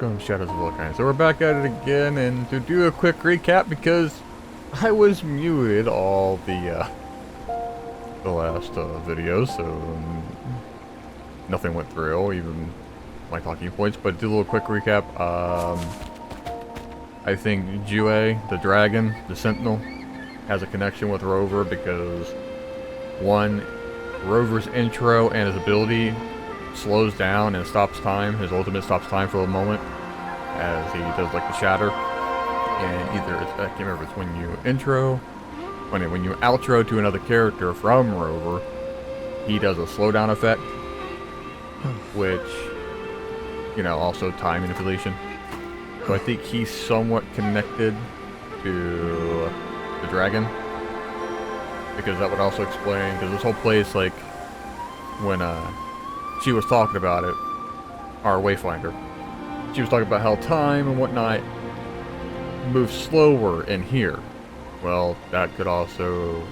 welcome, Shadows of Volcano. So we're back at it again, and to do a quick recap, because I was muted all the last videos, so nothing went through, even my talking points, but do a little quick recap. I think WuWa, the dragon, the sentinel, has a connection with Rover because, one, Rover's intro and his ability slows down and stops time. His ultimate stops time for a moment as he does like the shatter. And either it's, I can't remember, it's when you intro, when you outro to another character from Rover, he does a slowdown effect, which, you know, also time manipulation. So I think he's somewhat connected to the dragon, because that would also explain, because this whole place, like, when she was talking about it, our Wayfinder, she was talking about how time and whatnot moves slower in here. Well, that could also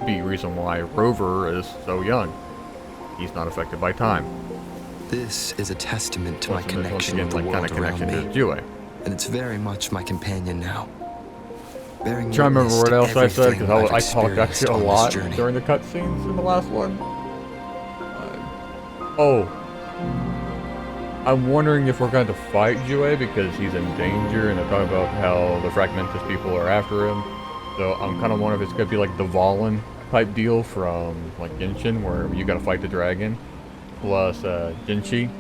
be a reason why Rover is so young. He's not affected by time. This is a testament to my Once connection again, with the like, world around me, to WuWa. and it's very much my companion now. Bearing I'm trying to remember what else I said, because I talked actually a lot journey. during the cutscenes in the last one. Oh. I'm wondering if we're going to fight WuWa because he's in danger, and they're talking about how the Fragmentus people are after him. So I'm kind of wondering if it's going to be like the Valen type deal from like Genshin, where you got to fight the dragon, plus Jinshi,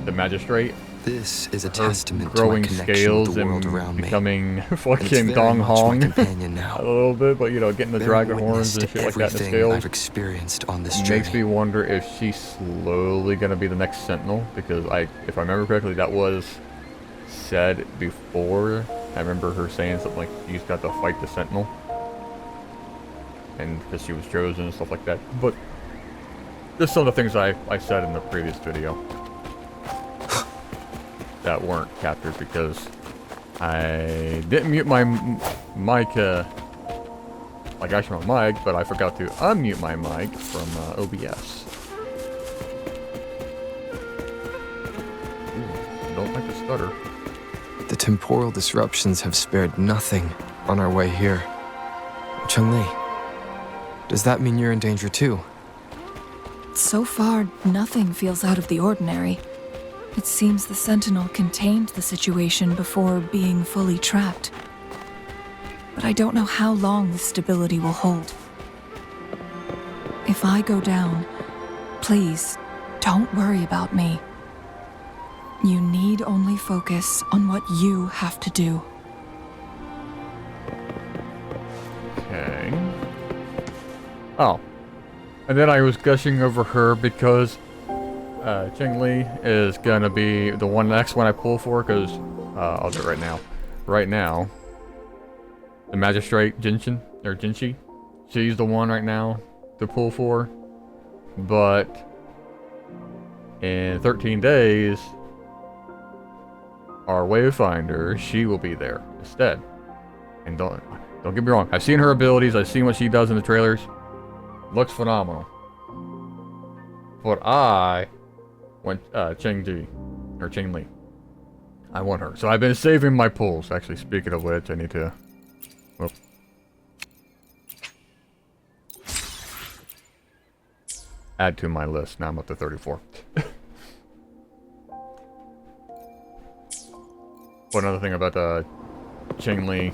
the magistrate. This is a testament to my growing connection with scales the world and around me. becoming And it's fucking very Dong much my Hong companion now. a little bit, but you know, getting the Bearing dragon witness horns and to shit like that in the everything scales I've experienced on this journey. makes me wonder if she's slowly gonna be the next Sentinel, because if I remember correctly, that was said before. I remember her saying something like she's got to fight the Sentinel, and because she was chosen and stuff like that. But just some of the things I said in the previous video that weren't captured because I didn't mute my mic, like actually my mic, but I forgot to unmute my mic from OBS. Ooh, don't like the stutter. The temporal disruptions have spared nothing on our way here. Chun-Li, does that mean you're in danger too? So far, nothing feels out of the ordinary. It seems the Sentinel contained the situation before being fully trapped. But I don't know how long this stability will hold. If I go down, please, don't worry about me. You need only focus on what you have to do. Okay. Oh. And then I was gushing over her because Cheng-Li is gonna be the next one I pull for, because I'll do it right now. Right now, the magistrate Jinshi, she's the one right now to pull for. But in 13 days, our Wayfinder, she will be there instead. And don't get me wrong, I've seen her abilities, I've seen what she does in the trailers. Looks phenomenal. But I want Cheng-Li. I want her. So I've been saving my pulls. Actually, speaking of which, I need to... Oh. Add to my list. Now I'm up to 34. But another thing about Cheng-Li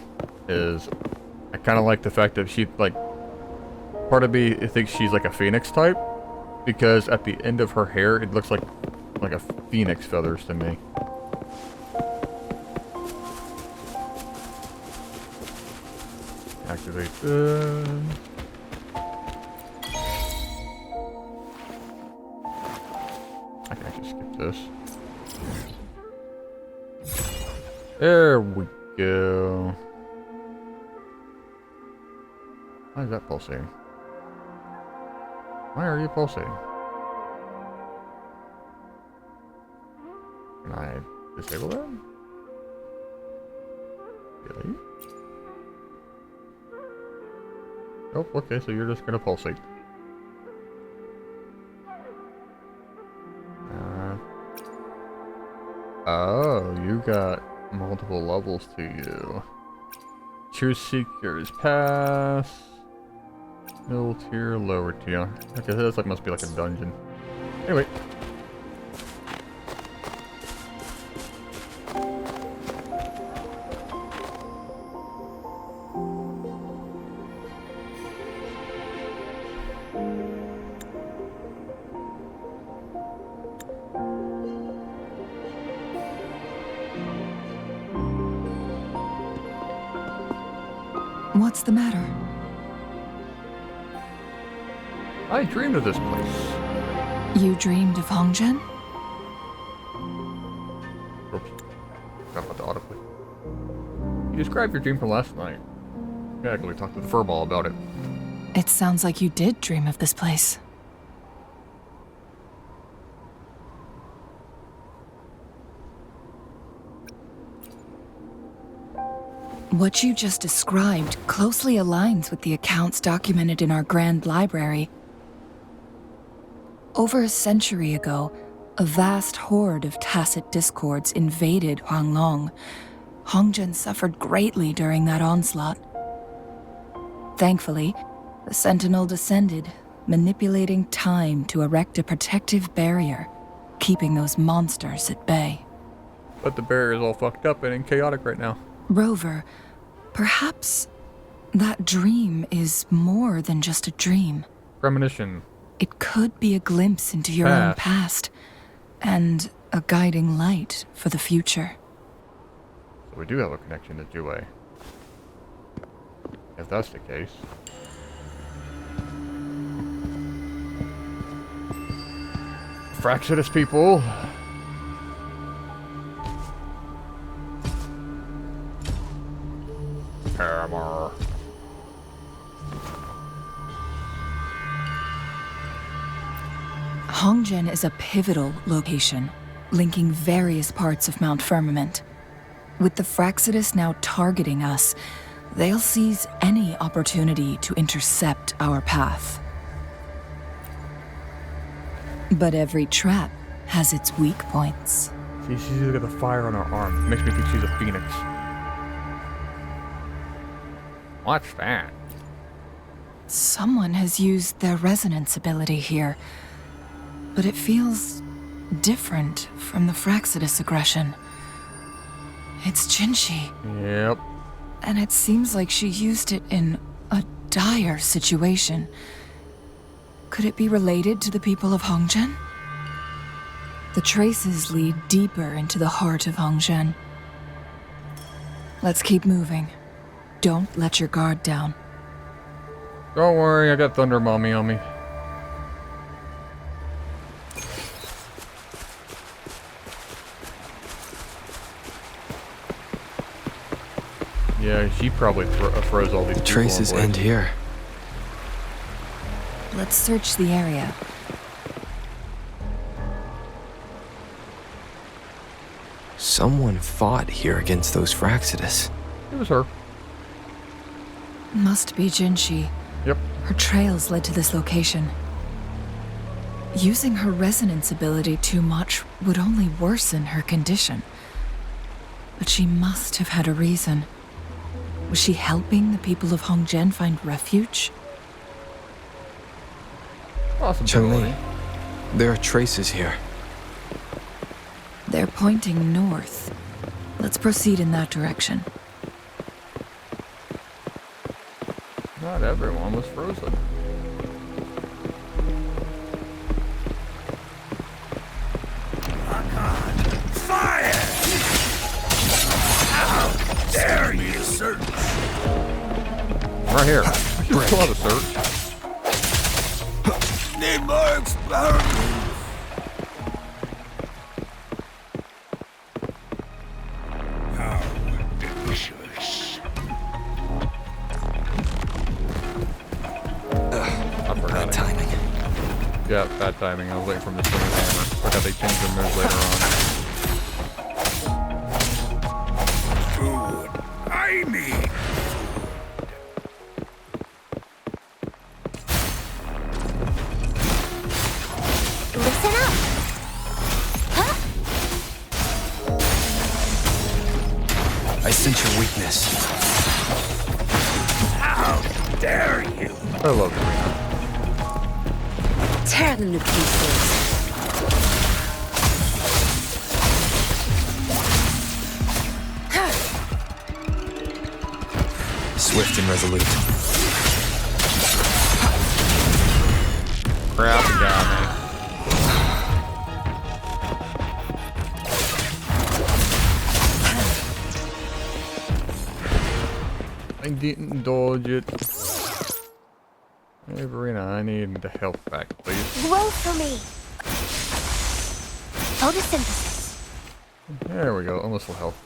is I kind of like the fact that she, like, part of me thinks she's like a phoenix type, because at the end of her hair it looks like a phoenix feathers to me. Activate this. I can actually skip this. There we go. Why is that pulsating? Why are you pulsating? Can I disable that? Really? Oh, okay, so you're just gonna pulsate. Oh. you got multiple levels to you. True Seekers Pass. Middle tier, lower tier. Okay, this like must be like a dungeon. Anyway. What's the matter? I dreamed of this place. You dreamed of Hongzhen? Oops. Forgot about the autoplay. You described your dream from last night. Yeah, I can talk to the furball about it. It sounds like you did dream of this place. What you just described closely aligns with the accounts documented in our Grand Library. Over a century ago, a vast horde of tacit discords invaded Huanglong. Hongzhen suffered greatly during that onslaught. Thankfully, the Sentinel descended, manipulating time to erect a protective barrier, keeping those monsters at bay. But the barrier is all fucked up and chaotic right now. Rover, perhaps that dream is more than just a dream. Premonition. It could be a glimpse into your own past, and a guiding light for the future. So we do have a connection to WuWa. If that's the case. Fractious people. Hammer. Hongzhen is a pivotal location, linking various parts of Mount Firmament. With the Fractious now targeting us, they'll seize any opportunity to intercept our path. But every trap has its weak points. See, she's got the fire on her arm. Makes me think she's a phoenix. What's that? Someone has used their resonance ability here, but it feels different from the Fractious aggression. It's Jinshi. Yep. And it seems like she used it in a dire situation. Could it be related to the people of Hongzhen? The traces lead deeper into the heart of Hongzhen. Let's keep moving. Don't let your guard down. Don't worry, I got Thunder Mommy on me. Yeah, she probably froze all these people. Traces end here. Let's search the area. Someone fought here against those Fractious. It was her. Must be Jinshi. Yep. Her trails led to this location. Using her resonance ability too much would only worsen her condition. But she must have had a reason. Was she helping the people of Hongzhen find refuge? Chun-Li, there are traces here. They're pointing north. Let's proceed in that direction. Not everyone was frozen. Fire! How dare you search? Right here. You're still out of search. Need more experiments. How delicious. I forgot Bad it. timing. Yeah, bad timing. I was waiting for him to swing his hammer. Forgot they changed their moves later on. Food. I need. Listen up. Huh? weakness. How dare you! I love Karina. Tear them to pieces. Swift and resolute. Crap, he got me. I didn't dodge it. Hey, Verena, I need the health back, please. Grow for me. Photosynthesis. There we go, almost full health.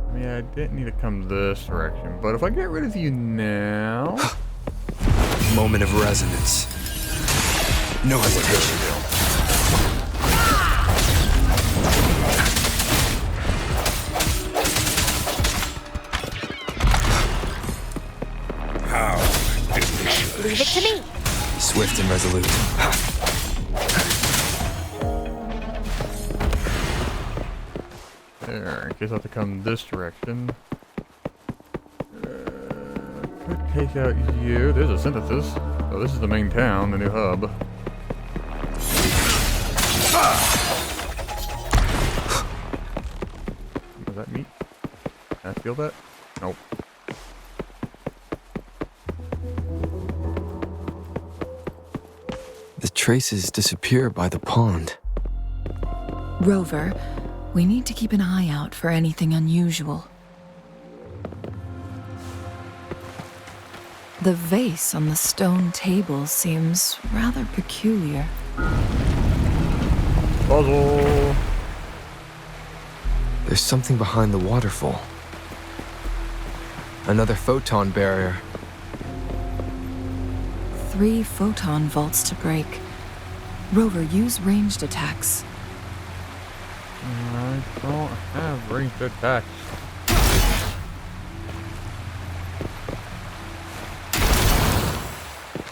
I mean, I didn't need to come this direction, but if I get rid of you now... Moment of resonance. No hesitation. How delicious! Leave it to me. Swift and resolute. There, in case I have to come this direction. Could take out you. There's a synthesis. Oh, this is the main town, the new hub. Was that meat? Can I feel that? Nope. The traces disappear by the pond. Rover, we need to keep an eye out for anything unusual. The vase on the stone table seems rather peculiar. Puzzle! There's something behind the waterfall. Another photon barrier. 3 photon vaults to break. Rover, use ranged attacks. I don't have ranged attacks.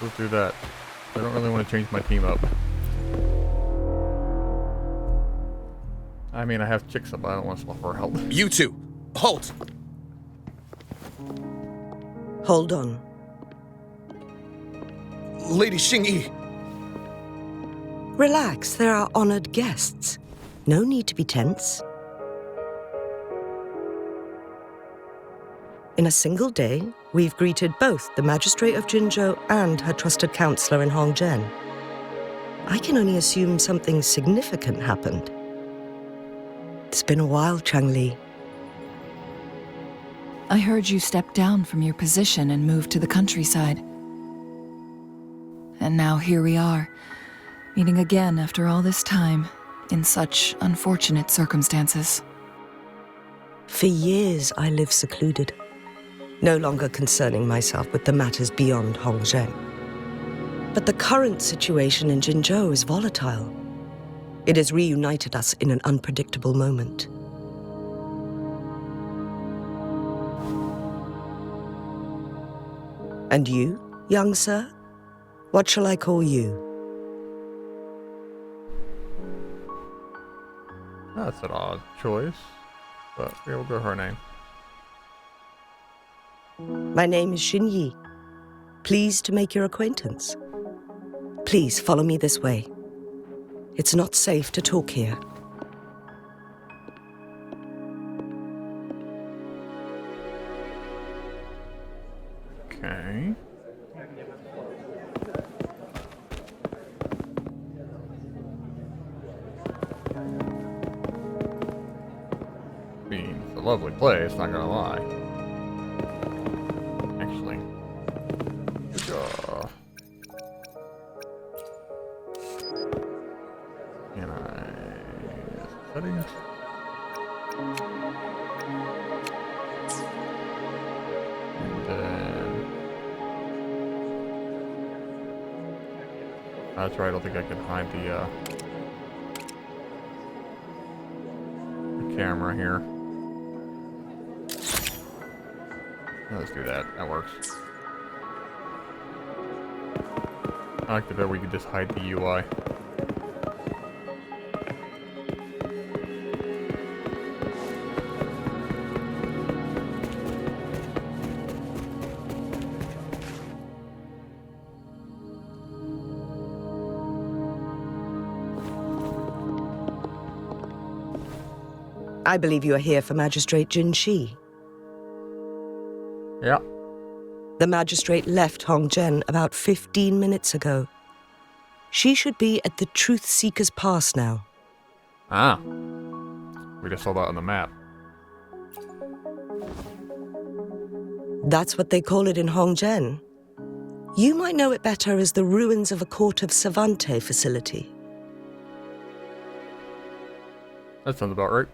Let's do that. I don't really want to change my team up. I mean, I have chicks up, but I don't want to swap her help. You two, halt! Hold on. Lady Xingyi, Relax, they're our honored guests. No need to be tense. In a single day, we've greeted both the Magistrate of Jinzhou and her trusted counselor in Hongzhen. I can only assume something significant happened. It's been a while, Changli. I heard you stepped down from your position and moved to the countryside. And now here we are, meeting again after all this time, in such unfortunate circumstances. For years, I lived secluded, no longer concerning myself with the matters beyond Hongzhen. But the current situation in Jinzhou is volatile. It has reunited us in an unpredictable moment. And you, young sir? What shall I call you? That's an odd choice, but we'll go her name. My name is Xinyi. Pleased to make your acquaintance. Please follow me this way. It's not safe to talk here. Okay. I mean, it's a lovely place, not gonna lie. Actually. Good job. Can I... Settings? And then... That's right, I don't think I can hide the camera here. Let's do that. That works. I like the bit where you can just hide the UI. I believe you are here for Magistrate Jinshi. Yeah. The magistrate left Hongzhen about 15 minutes ago. She should be at the Truth Seeker's Pass now. Ah. We just saw that on the map. That's what they call it in Hongzhen. You might know it better as the ruins of a Court of Savante facility. That sounds about right.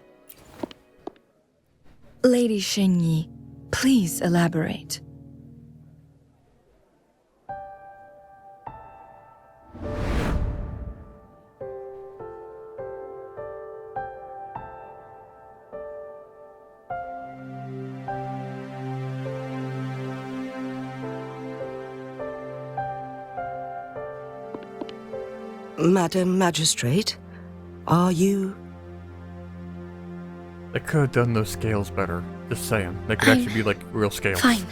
Lady Xingyi, please elaborate. Madam Magistrate, are you... They could have done those scales better. Just saying. They could I'm actually be like real scales. Fine.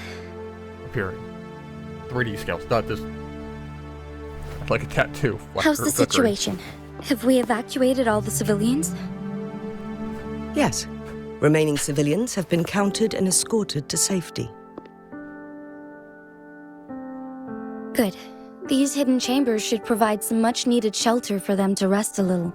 Appearing. 3D scales, not just like a tattoo. How's the situation? Have we evacuated all the civilians? Yes. Remaining civilians have been counted and escorted to safety. Good. These hidden chambers should provide some much-needed shelter for them to rest a little.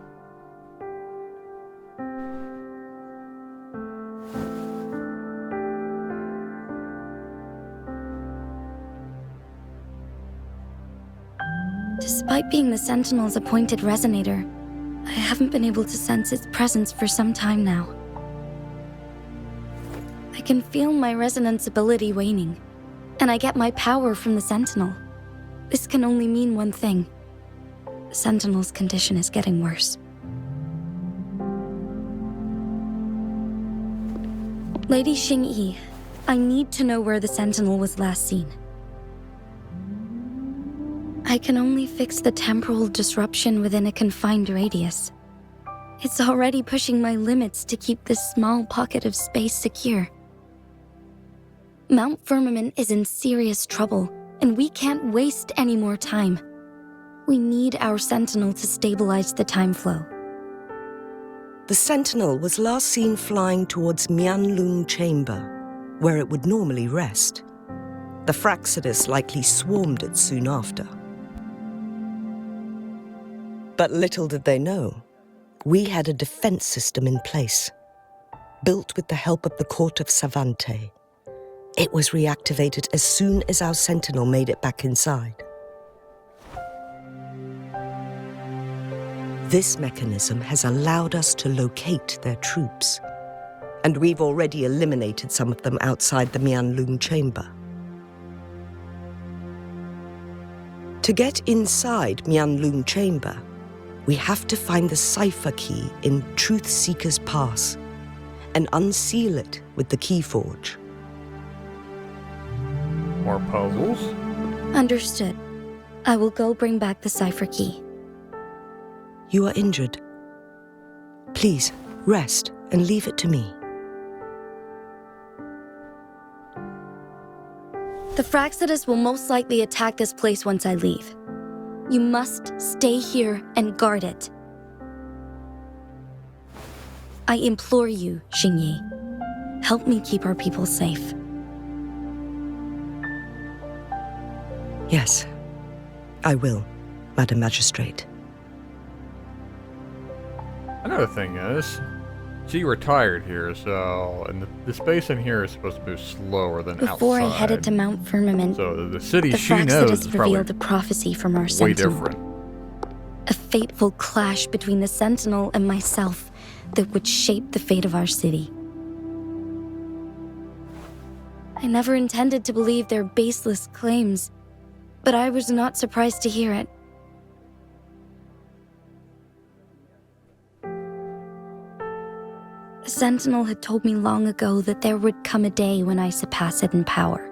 Despite being the Sentinel's appointed resonator, I haven't been able to sense its presence for some time now. I can feel my resonance ability waning, and I get my power from the Sentinel. This can only mean one thing. The Sentinel's condition is getting worse. Lady Xingyi, I need to know where the Sentinel was last seen. I can only fix the temporal disruption within a confined radius. It's already pushing my limits to keep this small pocket of space secure. Mount Firmament is in serious trouble, and we can't waste any more time. We need our Sentinel to stabilize the time flow. The Sentinel was last seen flying towards Mianlung Chamber, where it would normally rest. The Fraxidus likely swarmed it soon after. But little did they know, we had a defense system in place, built with the help of the Court of Savante. It was reactivated as soon as our Sentinel made it back inside. This mechanism has allowed us to locate their troops, and we've already eliminated some of them outside the Mianlung Chamber. To get inside Mianlung Chamber, we have to find the cipher key in Truth Seeker's Pass and unseal it with the Keyforge. More puzzles? Understood. I will go bring back the cipher key. You are injured. Please, rest and leave it to me. The Fraxidus will most likely attack this place once I leave. You must stay here and guard it. I implore you, Xingyi. Help me keep our people safe. Yes, I will, Madam Magistrate. Another thing is, she retired here, so and the space in here is supposed to move slower than Before outside. I headed to Mount Firmament, So the city the she knows is Fraxidus probably revealed a prophecy from our way Sentinel. different. A fateful clash between the Sentinel and myself that would shape the fate of our city. I never intended to believe their baseless claims, but I was not surprised to hear it. The Sentinel had told me long ago that there would come a day when I surpass it in power.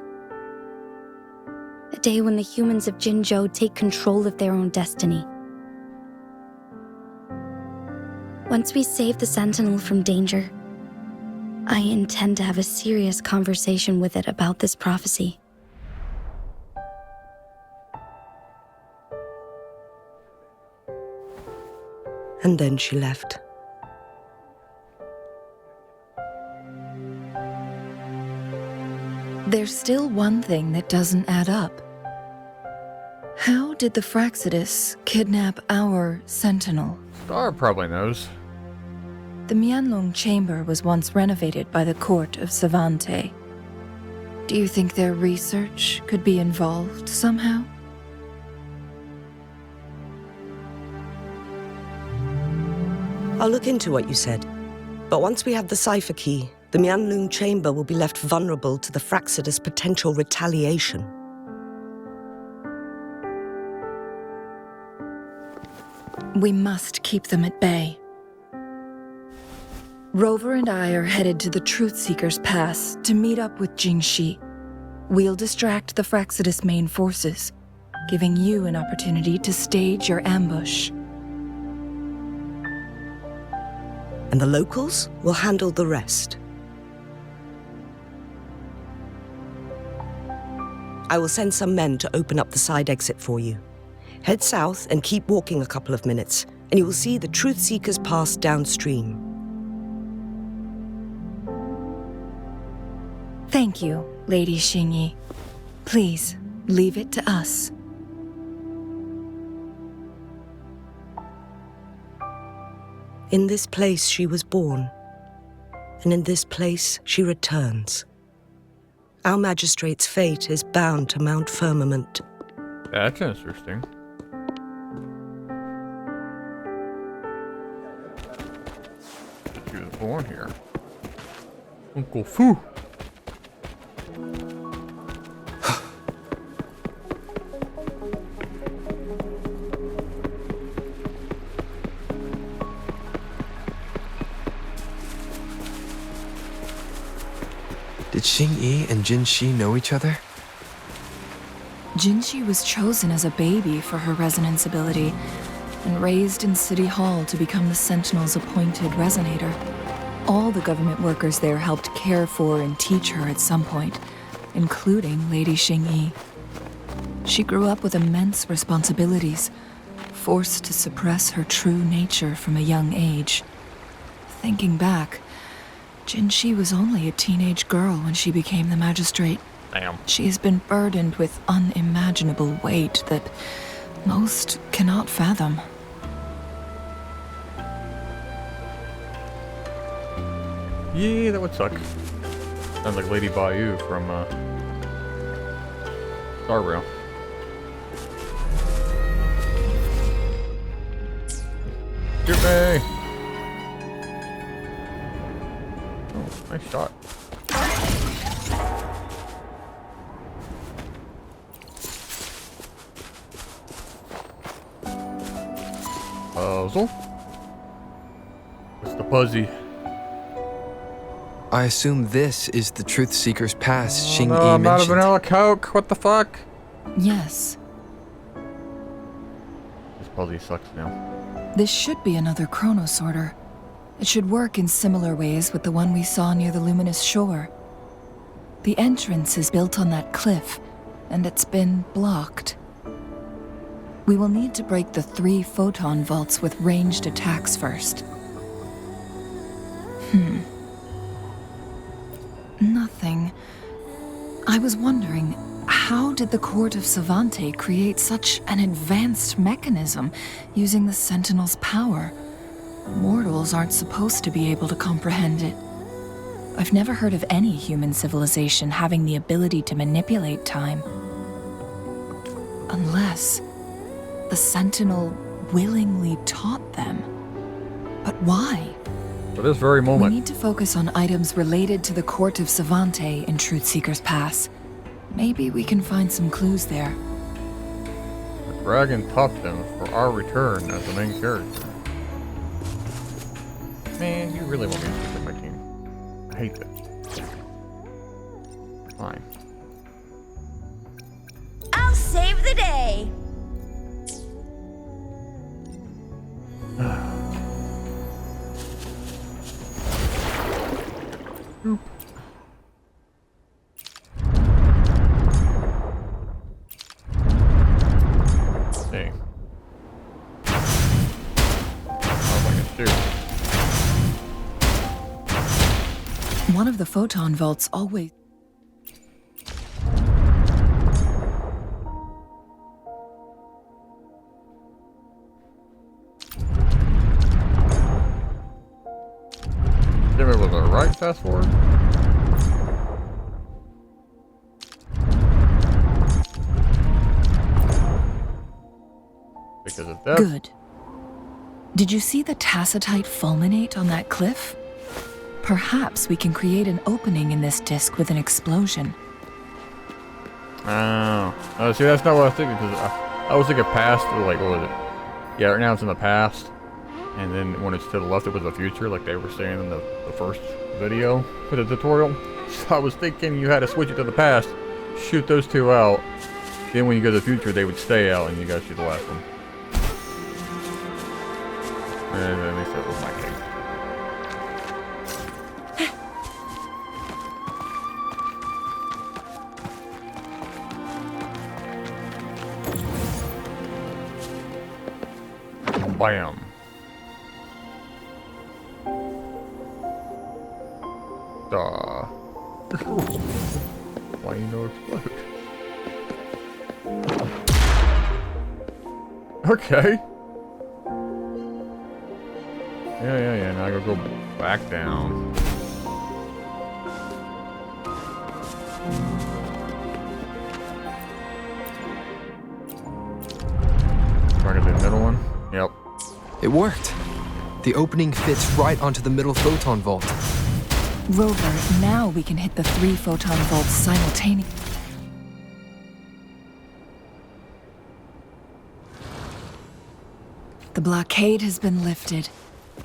A day when the humans of Jinzhou take control of their own destiny. Once we save the Sentinel from danger, I intend to have a serious conversation with it about this prophecy. And then she left. There's still one thing that doesn't add up. How did the Fraxidus kidnap our sentinel? Star probably knows. The Mianlong chamber was once renovated by the court of Savante. Do you think their research could be involved somehow? I'll look into what you said. But once we have the cipher key, the Mianlong chamber will be left vulnerable to the Fraxidus' potential retaliation. We must keep them at bay. Rover and I are headed to the Truth Seeker's Pass to meet up with Jinshi. We'll distract the Fraxidus main forces, giving you an opportunity to stage your ambush. And the locals will handle the rest. I will send some men to open up the side exit for you. Head south and keep walking a couple of minutes, and you will see the Truth Seekers Pass downstream. Thank you, Lady Xingyi. Please, leave it to us. In this place she was born, and in this place she returns. Our magistrate's fate is bound to Mount Firmament. That's interesting. She was born here. Uncle Fu. Did Xingyi and Jinshi know each other? Jinshi was chosen as a baby for her resonance ability and raised in City Hall to become the Sentinel's appointed resonator. All the government workers there helped care for and teach her at some point, including Lady Xingyi. She grew up with immense responsibilities, forced to suppress her true nature from a young age. Thinking back, Jinshi was only a teenage girl when she became the magistrate. Damn. She has been burdened with unimaginable weight that most cannot fathom. Yeah, that would suck. Sounds like Lady Bayou from Star Rail. Shoot me! Oh, nice shot. Puzzle? What's the puzzle? I assume this is the Truth Seeker's Pass Xingyi No, I'm out of mentioned. vanilla Coke. What the fuck? Yes, This puzzle sucks now. this should be another chronosorter. It should work in similar ways with the one we saw near the luminous shore. The entrance is built on that cliff, and it's been blocked. We will need to break the 3 photon vaults with ranged attacks first. Nothing. I was wondering, how did the Court of Savante create such an advanced mechanism using the Sentinel's power? Mortals aren't supposed to be able to comprehend it. I've never heard of any human civilization having the ability to manipulate time. Unless the Sentinel willingly taught them. But why? For this very We moment. need to focus on items related to the Court of Savante in Truth Seeker's Pass. Maybe we can find some clues there. The dragon taught them for our return as the main character. Man, you really want me to pick my team. I hate that. Fine. I'll save the day. See. Sounds like a shoot. One of the photon vaults always... fast forward. Because of that. Good. Did you see the tacitite fulminate on that cliff? Perhaps we can create an opening in this disk with an explosion. Oh, see, that's not what I was thinking, because I was thinking past, like, what was it? Yeah, right now it's in the past, and then when it's to the left, it was the future, like they were saying in the first video for the tutorial. So I was thinking you had to switch it to the past, shoot those two out, then when you go to the future, they would stay out, and you guys shoot the last one. And at least that was my case. Bam. Duh. Why you no explode? Okay. Yeah. Now I gotta go back down. Target the middle one. Yep. It worked. The opening fits right onto the middle photon vault. Rover, now we can hit the 3 photon vaults simultaneously. The blockade has been lifted.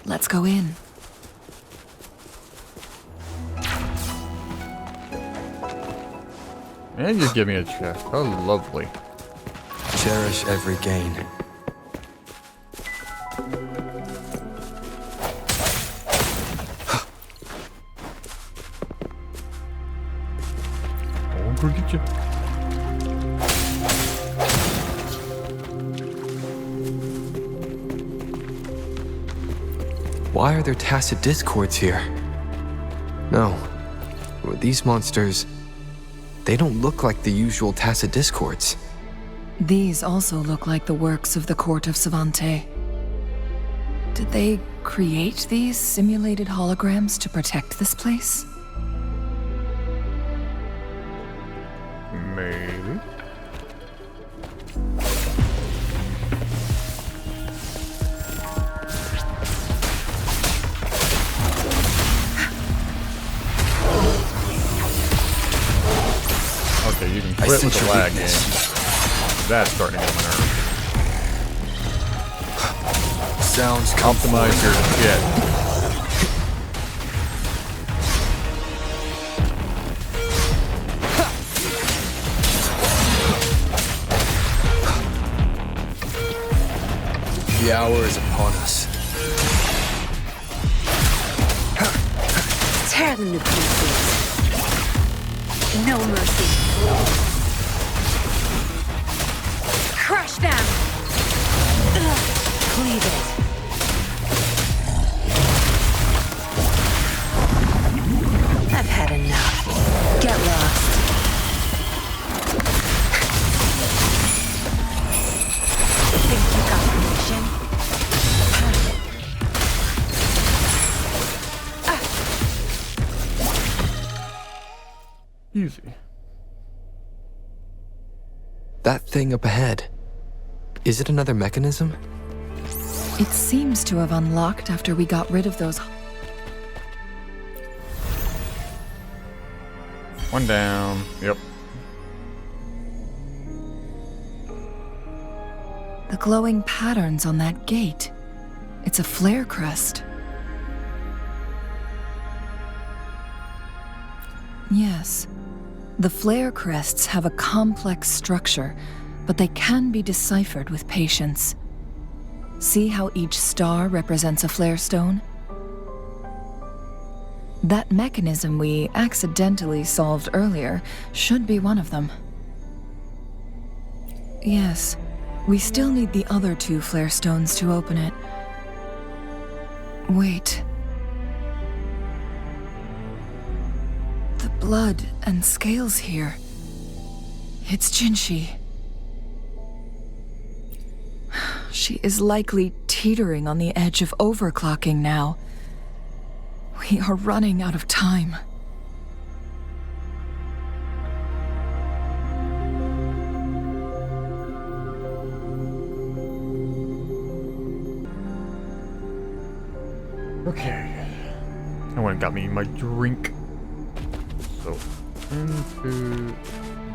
Let's go in. And just give me a chest. Oh, lovely. Cherish every gain. Go get you. Why are there tacit discords here? No. These monsters, they don't look like the usual tacit discords. These also look like the works of the Court of Savante. Did they create these simulated holograms to protect this place? Maybe. Okay, you can quit with the lag game. That's starting to get on my nerves. Sounds Optimize your shit. The hour is upon us. Tear them to pieces. No mercy. Crush them. Cleave it. I've had enough. Get lost. Think you got permission? Easy. That thing up ahead. Is it another mechanism? It seems to have unlocked after we got rid of those. One down. Yep. The glowing patterns on that gate. It's a flare crest. Yes. The flare crests have a complex structure, but they can be deciphered with patience. See how each star represents a flare stone? That mechanism we accidentally solved earlier should be one of them. Yes, we still need the other 2 flare stones to open it. Wait. The blood and scales here. It's Jinshi. She is likely teetering on the edge of overclocking now. We are running out of time. Okay. I went and got me my drink. So, into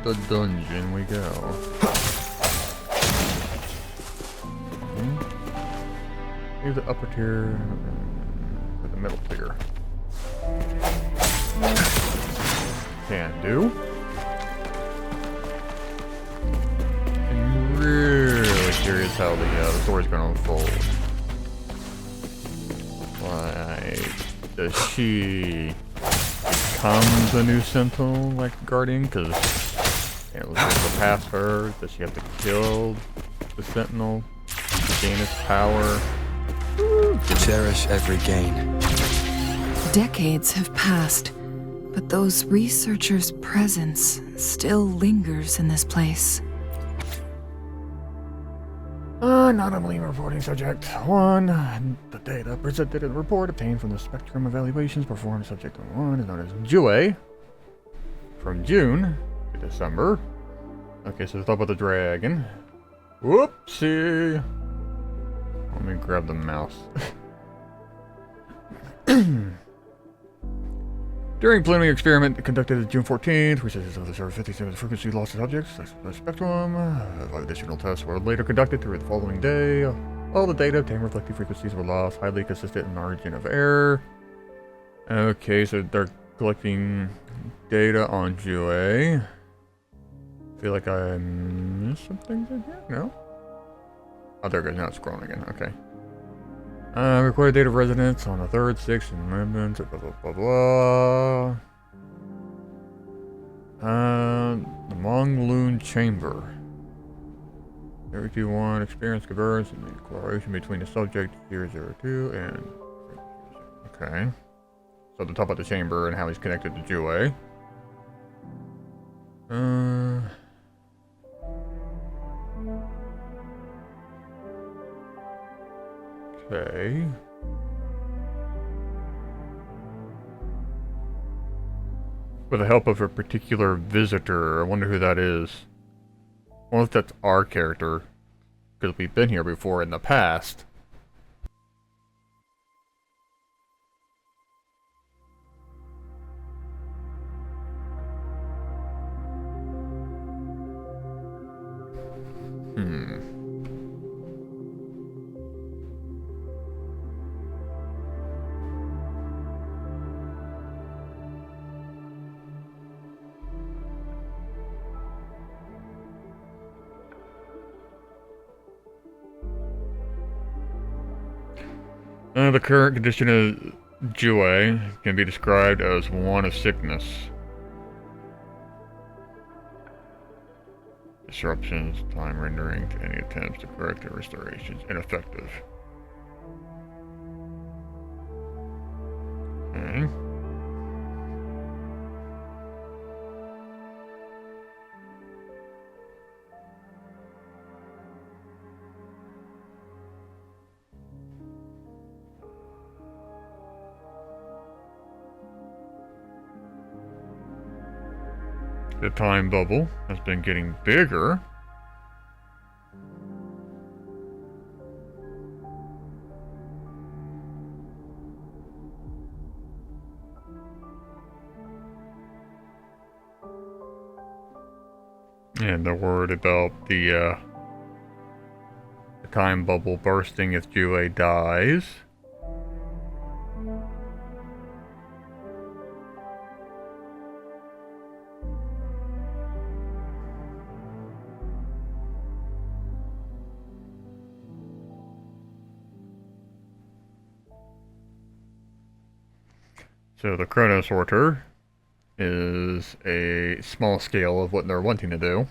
the dungeon we go. Here's the upper tier, and the middle tier. Can do. I'm really curious how the story's gonna unfold. Like, does she become the new Sentinel, like Guardian? Because it was able to pass her. Does she have to kill the Sentinel to gain its power? Cherish every gain. Decades have passed, but those researchers' presence still lingers in this place. Not reporting subject 1. The data presented in the report obtained from the spectrum evaluations performed subject 1 is known as WuWa. From June to December. Okay, so let's talk about the dragon. Whoopsie! Let me grab the mouse. During preliminary experiment conducted June 14th, researchers of the server 57 frequency lost objects, the spectrum. 5 additional tests were later conducted through the following day. All the data obtained reflective frequencies were lost, highly consistent in origin of error. Okay, so they're collecting data on WuWa. Feel like I missed some things in here? No? Oh, there it goes. Now it's scrolling again. Okay. Recorded date of residence on the 3rd, 6th, and 11th, blah, blah, blah, blah. The Mongloon Chamber. Every 1 experience convergence and the correlation between the subject 002 and... Okay. So to talk about the chamber and how he's connected to WuWa. Okay. With the help of a particular visitor. I wonder who that is. I wonder if that's our character. Because we've been here before in the past. The current condition of WuWa can be described as one of sickness. Disruptions, time rendering to any attempts to correct the restorations ineffective. Okay. The time bubble has been getting bigger. And they're worried about the time bubble bursting if WuWa dies. So the Chrono Sorter is a small scale of what they're wanting to do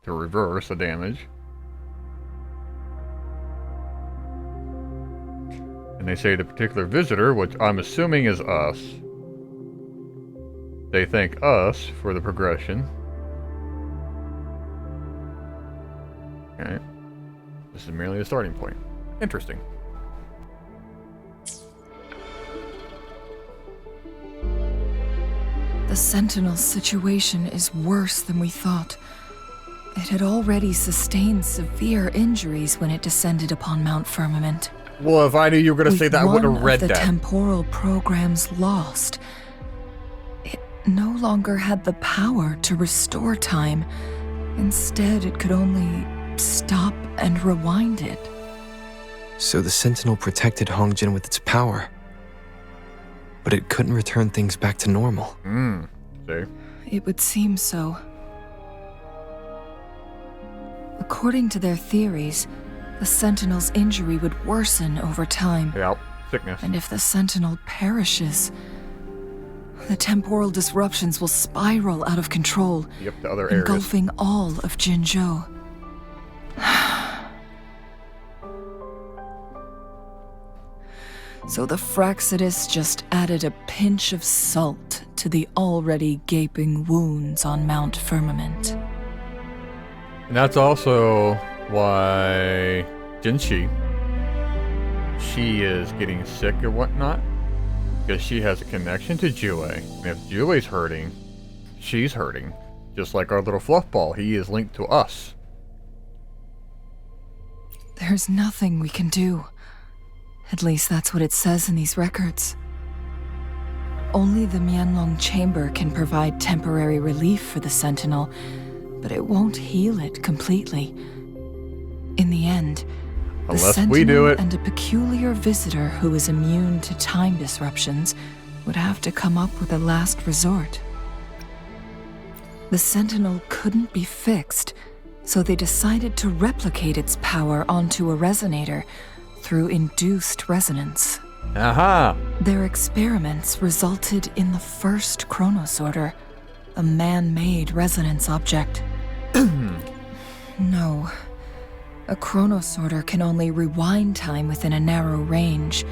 to reverse the damage. And they say the particular visitor, which I'm assuming is us, they thank us for the progression. Okay. This is merely a starting point. Interesting. The Sentinel's situation is worse than we thought. It had already sustained severe injuries when it descended upon Mount Firmament. Well, if I knew you were going to say that, I would have read the that. temporal programs lost. It no longer had the power to restore time. Instead, it could only stop and rewind it. So the Sentinel protected Hongjin with its power. But it couldn't return things back to normal. See? It would seem so. According to their theories, the Sentinel's injury would worsen over time. Yep, sickness. And if the Sentinel perishes, the temporal disruptions will spiral out of control, Yep, to other areas. engulfing all of Jinzhou. So the Fraxidus just added a pinch of salt to the already gaping wounds on Mount Firmament. And that's also why Jinshi, she is getting sick or whatnot, because she has a connection to Jue. And if Jue's hurting, she's hurting. Just like our little fluff ball, he is linked to us. There's nothing we can do. At least that's what it says in these records. Only the Mianlong Chamber can provide temporary relief for the Sentinel, but it won't heal it completely. In the end, the Unless Sentinel we do it. and a peculiar visitor who is immune to time disruptions would have to come up with a last resort. The Sentinel couldn't be fixed, so they decided to replicate its power onto a resonator through induced resonance. Aha! Their experiments resulted in the first chronosorter, a man-made resonance object. No. A chronosorter can only rewind time within a narrow range.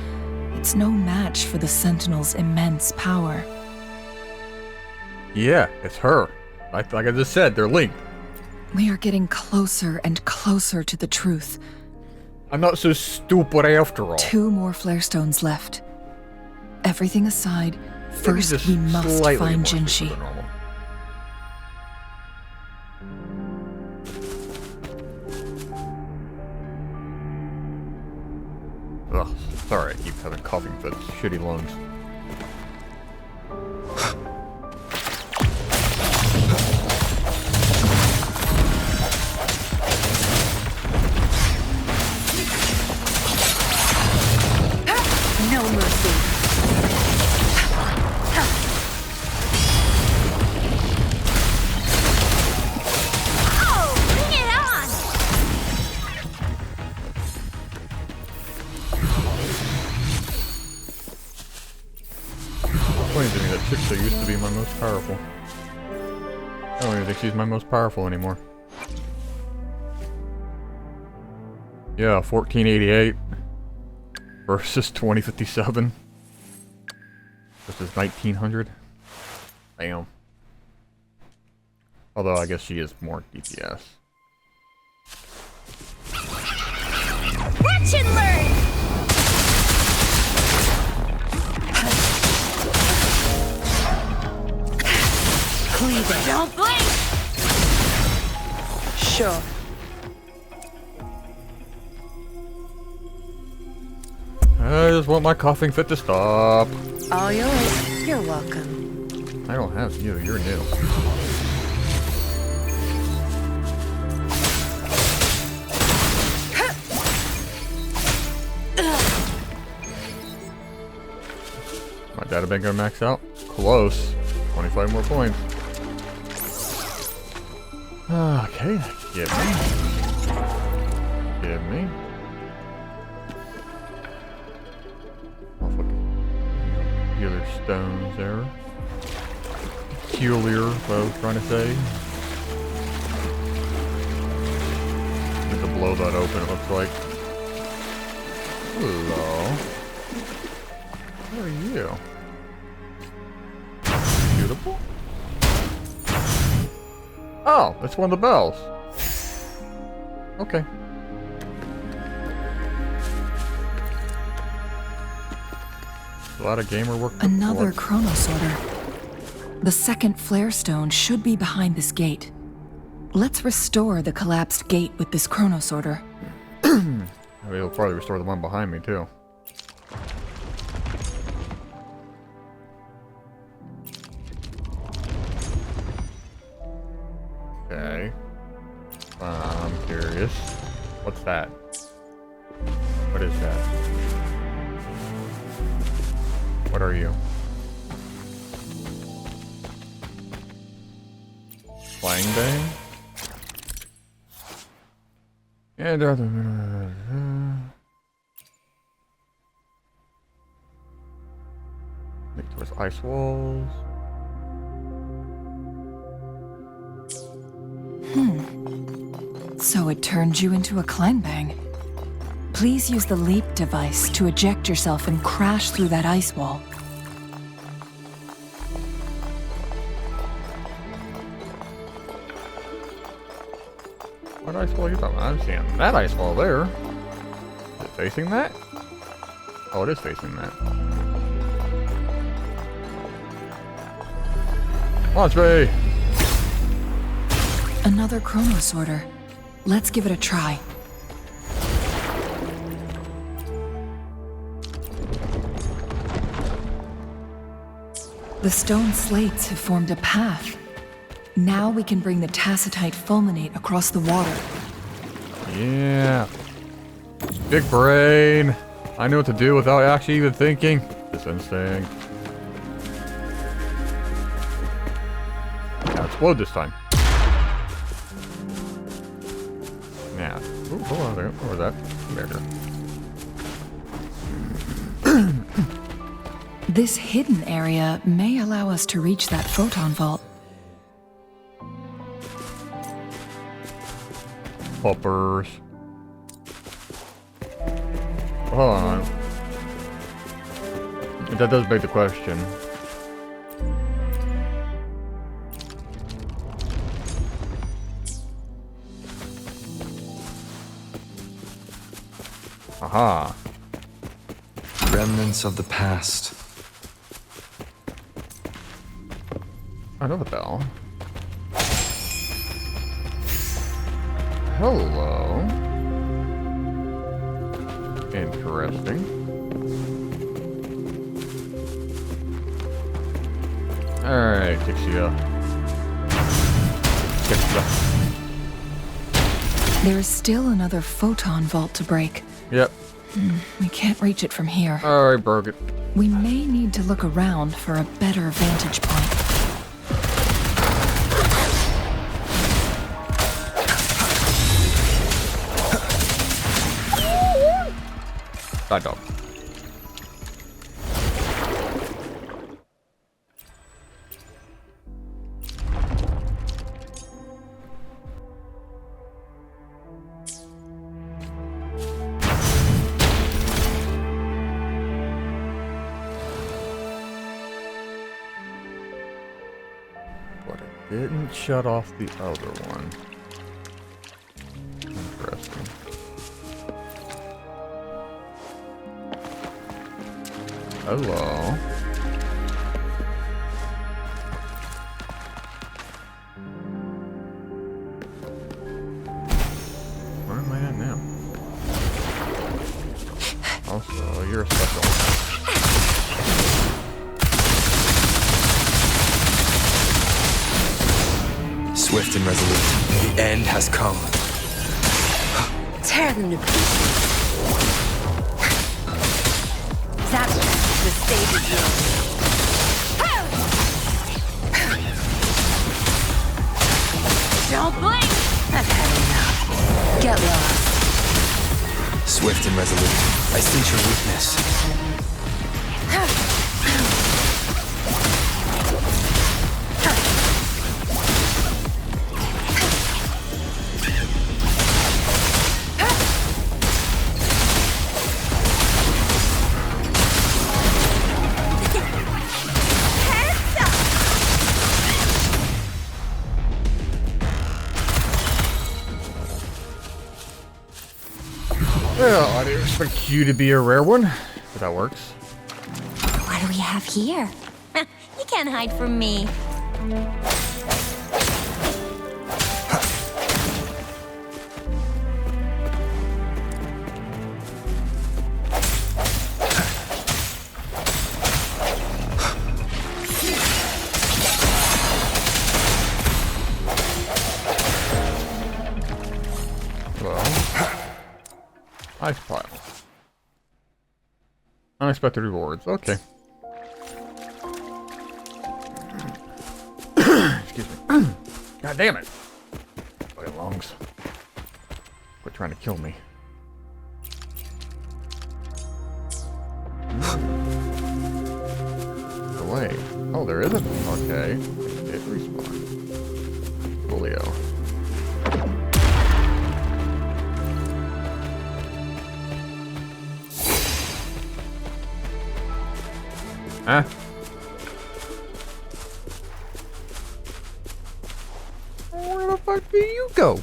It's no match for the Sentinel's immense power. Yeah, it's her. Like I just said, they're linked. We are getting closer and closer to the truth. I'm not so stupid after all. 2 more flare stones left. Everything aside, Maybe first just we must slightly find more stupid Jinshi. than normal. Ugh, sorry, I keep having coughing fits. Shitty lungs. No mercy. Oh, bring it on! Funny to me, that chick used to be my most powerful. I don't even think she's my most powerful anymore. Yeah, 1488 versus 2057 versus 1900. Damn. Although I guess she is more DPS. Watch and learn! Cleave it. Don't blink! Sure. I just want my coughing fit to stop. All yours. You're welcome. I don't have you, you're new. My data bank gonna max out? Close. 25 more points. Okay, give me. Give me. Oh, fucking healer stones there. Peculiar, what I was trying to say. Need to blow that open, it looks like. Hello. Who are you? Beautiful? Oh, it's one of the bells. Okay. A lot of gamer work. Another chronosorter. The second flare stone should be behind this gate. Let's restore the collapsed gate with this chronosorter. It'll probably restore the one behind me too. Okay. I'm curious. What's that? What is that? What are you? Flying bang? And make towards ice walls. So it turned you into a climb bang. Please use the leap device to eject yourself and crash through that ice wall. What ice wall are you talking about? I'm seeing that ice wall there. Is it facing that? Oh, it is facing that. Launch bay! Another chronosorter. Let's give it a try. The stone slates have formed a path. Now we can bring the tacitite fulminate across the water. Yeah. Big brain. I knew what to do without actually even thinking. This instinct. Now explode this time. Yeah. Ooh, hold on there. What was that? There. This hidden area may allow us to reach that photon vault. Poppers. Hold on. That does beg the question. Aha. Remnants of the past. I know the bell. Hello. Interesting. Alright, Tixia. There is still another photon vault to break. Yep. We can't reach it from here. Alright, broke it. We may need to look around for a better vantage point. Side dog. But it didn't shut off the other one. Interesting. Hello. Where am I at now? Also, you're a special. Swift and resolute. The end has come. Tear them to pieces. That's the stage is yours. Don't blink! I've had enough. Get lost. Swift and resolute. I sense your weakness. Well, I didn't expect you to be a rare one, but that works. What do we have here? You can't hide from me. Ice pile. Unexpected rewards. Okay. Excuse me. God damn it. Fucking lungs. Quit trying to kill me. Delay. Oh, there isn't. Okay. It respawned. Folio. Huh? Where the fuck did you go?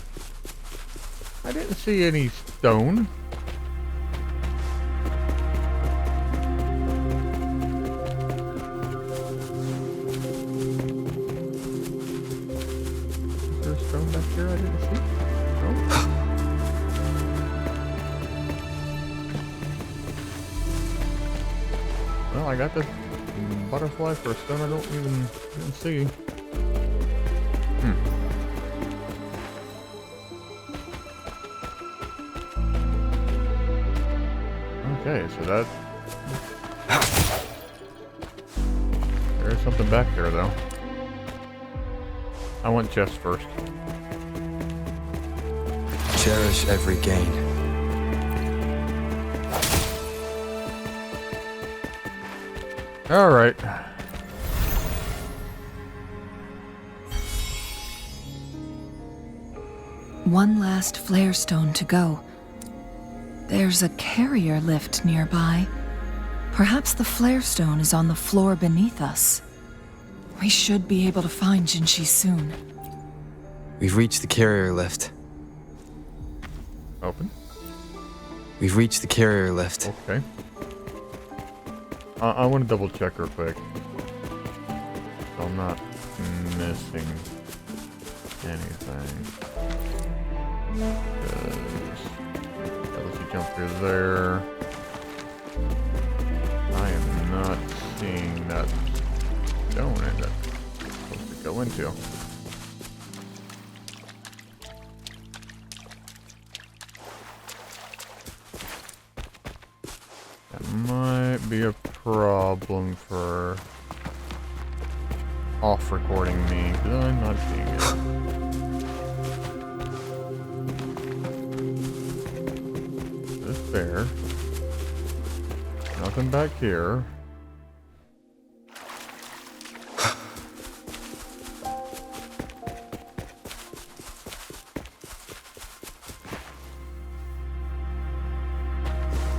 I didn't see any stone. Is there a stone back here I didn't see? No? Well, I got this butterfly for a stone I don't even see. Okay, so that... There's something back there, though. I want chest first. Cherish every gain. Alright. One last flare stone to go. There's a carrier lift nearby. Perhaps the flare stone is on the floor beneath us. We should be able to find Jinshi soon. We've reached the carrier lift. Open. We've reached the carrier lift. Okay. I want to double check real quick. So I'm not missing anything. Let's jump through there. I am not seeing that stone that's supposed to go into. That might be a problem for off recording me, because I'm not seeing it. This there. Nothing back here.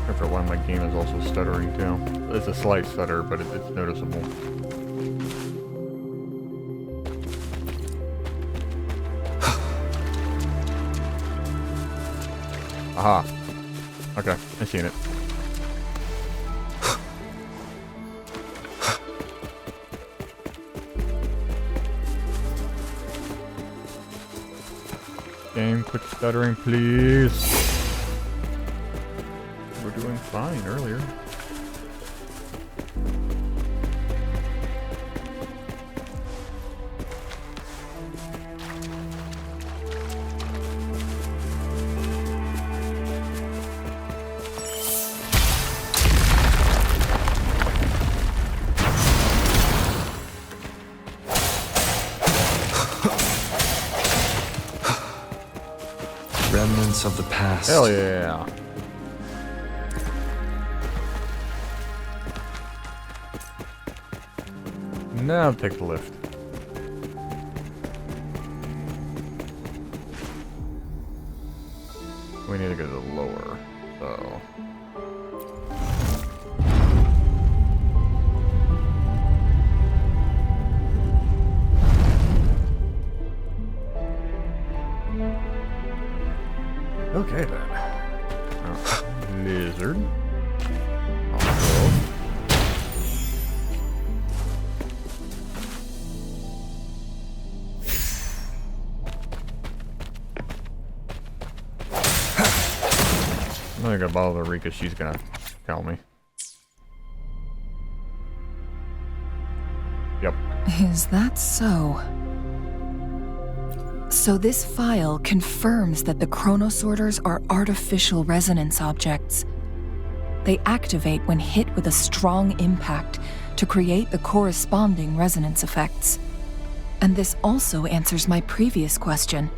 Except for why my game is also stuttering too. It's a slight stutter, but it's noticeable. Aha. Okay, I seen it. Game, quit stuttering, please. We're doing fine earlier. Remnants of the past. Hell yeah. Now take the lift. We need to go to the lower, so... Okay then. Oh, lizard. Also. I'm not gonna bother Rika, she's gonna tell me. Yep. Is that so? So this file confirms that the chronosorters are artificial resonance objects. They activate when hit with a strong impact to create the corresponding resonance effects. And this also answers my previous question.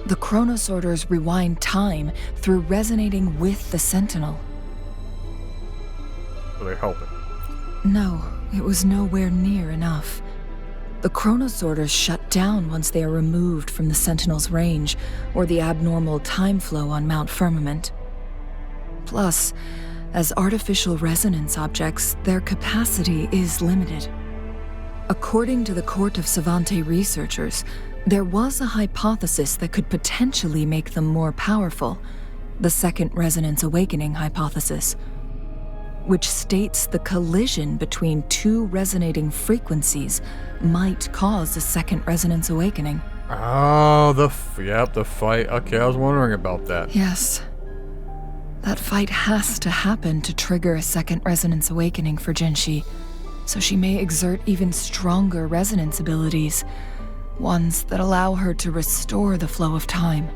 The chronosorters rewind time through resonating with the Sentinel. So they help it. No, it was nowhere near enough. The chronosorters shut down once they are removed from the Sentinel's range or the abnormal time flow on Mount Firmament. Plus, as artificial resonance objects, their capacity is limited. According to the Court of Savante researchers, there was a hypothesis that could potentially make them more powerful, the Second Resonance Awakening hypothesis, which states the collision between two resonating frequencies might cause a Second Resonance Awakening. Oh, the fight. Okay, I was wondering about that. Yes. That fight has to happen to trigger a Second Resonance Awakening for Jinshi, so she may exert even stronger resonance abilities, ones that allow her to restore the flow of time.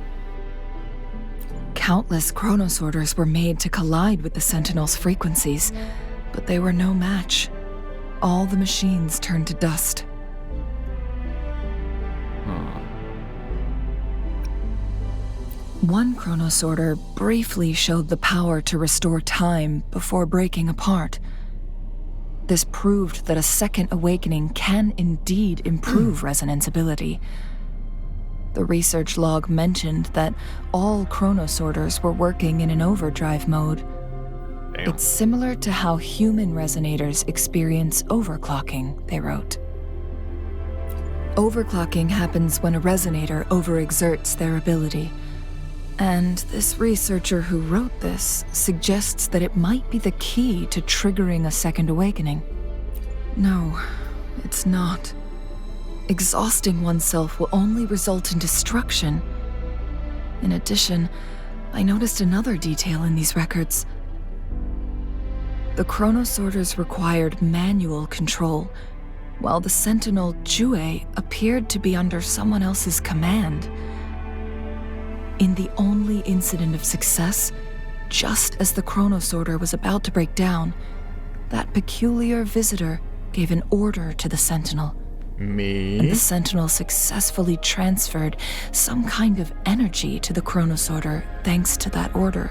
Countless chronosorters were made to collide with the Sentinel's frequencies, but they were no match. All the machines turned to dust. One chronosorter briefly showed the power to restore time before breaking apart. This proved that a second awakening can indeed improve resonance ability. The research log mentioned that all chronosorters were working in an overdrive mode. Damn. It's similar to how human resonators experience overclocking, they wrote. Overclocking happens when a resonator overexerts their ability. And this researcher who wrote this suggests that it might be the key to triggering a second awakening. No, it's not. Exhausting oneself will only result in destruction. In addition, I noticed another detail in these records. The chronosorters required manual control, while the Sentinel Jue appeared to be under someone else's command. In the only incident of success, just as the chronosorter was about to break down, that peculiar visitor gave an order to the Sentinel. Me? And the Sentinel successfully transferred some kind of energy to the chronosorter thanks to that order.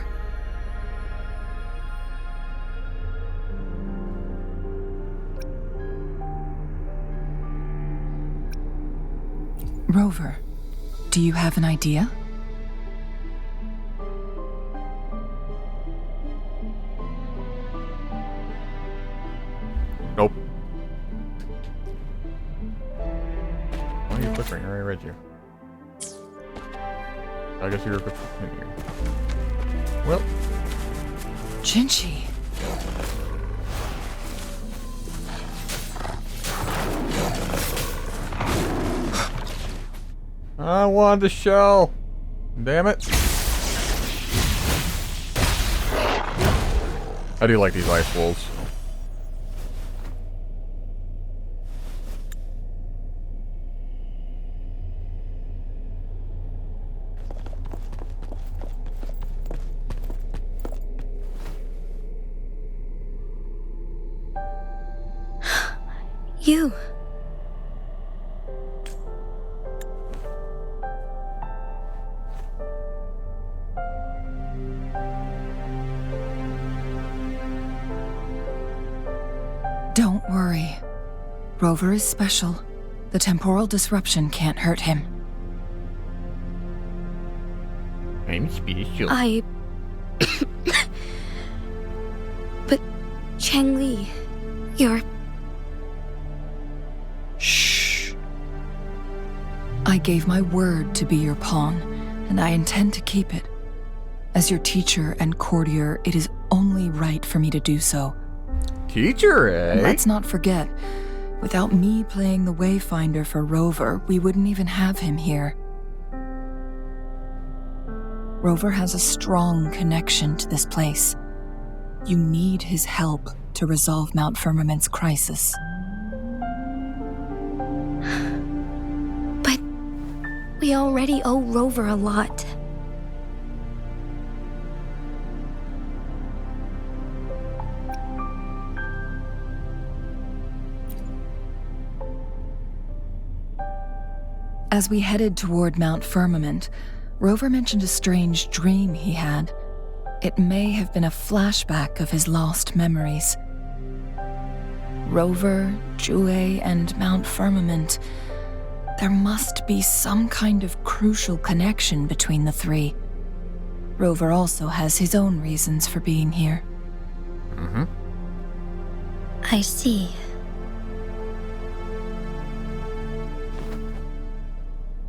Rover, do you have an idea? Nope. Why are you flickering? I already read you. I guess you were continuing. Well. Jinshi. I wanted the shell. Damn it. I do like these ice wolves. You. Don't worry. Rover is special. The temporal disruption can't hurt him. I'm special. But, Changli, you're... Shh. I gave my word to be your pawn, and I intend to keep it. As your teacher and courtier, it is only right for me to do so. Teacher, eh? And let's not forget, without me playing the Wayfinder for Rover, we wouldn't even have him here. Rover has a strong connection to this place. You need his help to resolve Mount Firmament's crisis. But we already owe Rover a lot. As we headed toward Mount Firmament, Rover mentioned a strange dream he had. It may have been a flashback of his lost memories. Rover, Jue, and Mount Firmament. There must be some kind of crucial connection between the three. Rover also has his own reasons for being here. Mm-hmm. I see.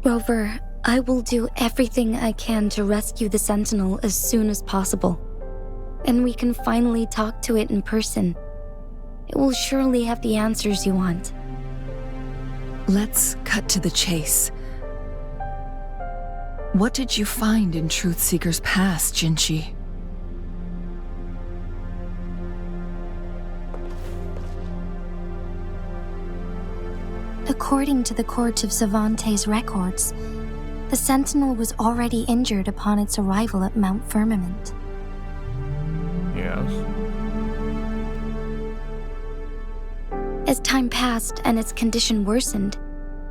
Rover, I will do everything I can to rescue the Sentinel as soon as possible. And we can finally talk to it in person. It will surely have the answers you want. Let's cut to the chase. What did you find in Truthseeker's past, Jinshi? According to the Court of Savante's records, the Sentinel was already injured upon its arrival at Mount Firmament. Yes. As time passed and its condition worsened,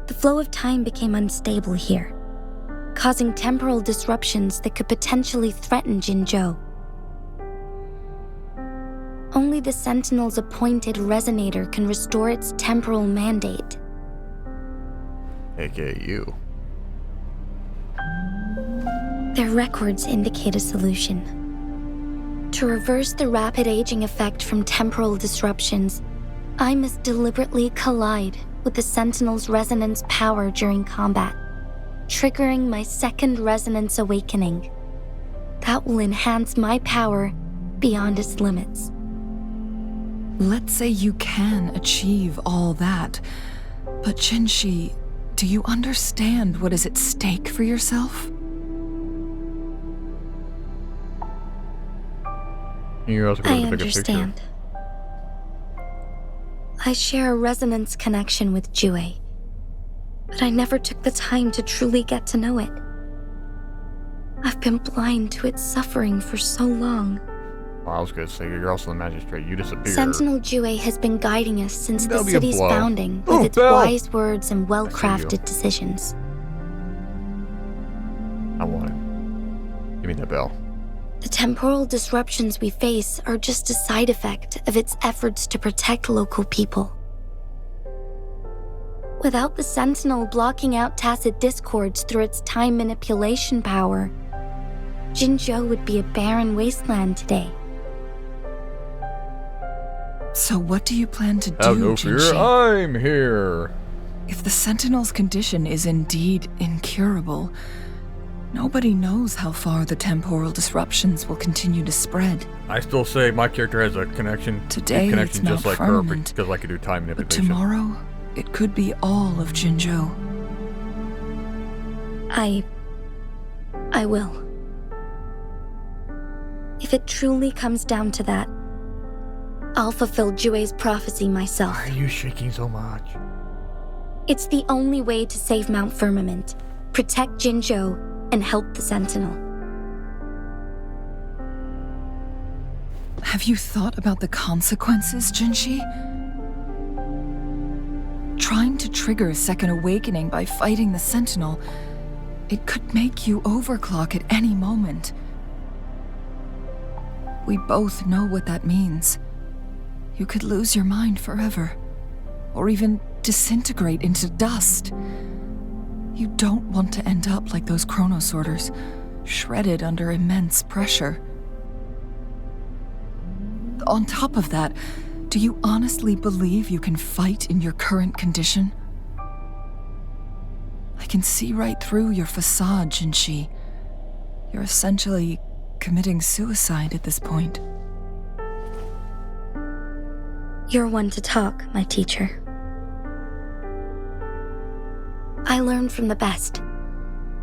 the flow of time became unstable here, causing temporal disruptions that could potentially threaten Jinzhou. Only the Sentinel's appointed resonator can restore its temporal mandate. AKA you. Their records indicate a solution. To reverse the rapid aging effect from temporal disruptions, I must deliberately collide with the Sentinel's resonance power during combat, triggering my second resonance awakening. That will enhance my power beyond its limits. Let's say you can achieve all that, but Jinshi, do you understand what is at stake for yourself? You also I got to take a picture. understand. I share a resonance connection with Jue, but I never took the time to truly get to know it. I've been blind to its suffering for so long. Well, I was going to say, you're also the magistrate. You disappeared. Sentinel Jue has been guiding us since the That'll be a city's blow. founding Ooh, with its Belle! wise words and I see well-crafted you. decisions. I want it. Give me that bell. The temporal disruptions we face are just a side effect of its efforts to protect local people. Without the Sentinel blocking out tacit discords through its time manipulation power, Jinzhou would be a barren wasteland today. So what do you plan to do, Have no fear, Jinshi? I'm here. If the Sentinel's condition is indeed incurable, nobody knows how far the temporal disruptions will continue to spread. I still say my character has a connection. Today, connection it's just Mount like her, Firmament, because I can do time But manipulation. tomorrow, it could be all of Jinzhou. I will. If it truly comes down to that, I'll fulfill Jue's prophecy myself. Why are you shaking so much? It's the only way to save Mount Firmament, protect Jinzhou, and help the Sentinel. Have you thought about the consequences, Jinshi? Trying to trigger a second awakening by fighting the Sentinel, it could make you overclock at any moment. We both know what that means. You could lose your mind forever, or even disintegrate into dust. You don't want to end up like those chronosorters, shredded under immense pressure. On top of that, do you honestly believe you can fight in your current condition? I can see right through your facade, Jinshi. You're essentially committing suicide at this point. You're one to talk, my teacher. I learned from the best.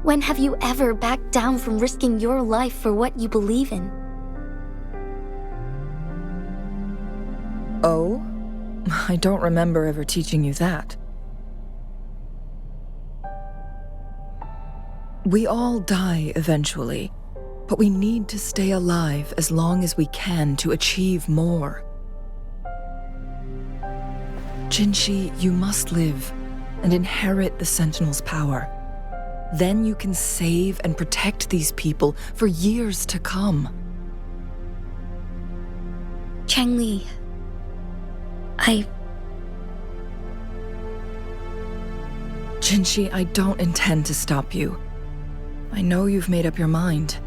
When have you ever backed down from risking your life for what you believe in? Oh? I don't remember ever teaching you that. We all die eventually, but we need to stay alive as long as we can to achieve more. Jinshi, you must live and inherit the Sentinel's power. Then you can save and protect these people for years to come. Changli, Jinshi, I don't intend to stop you. I know you've made up your mind.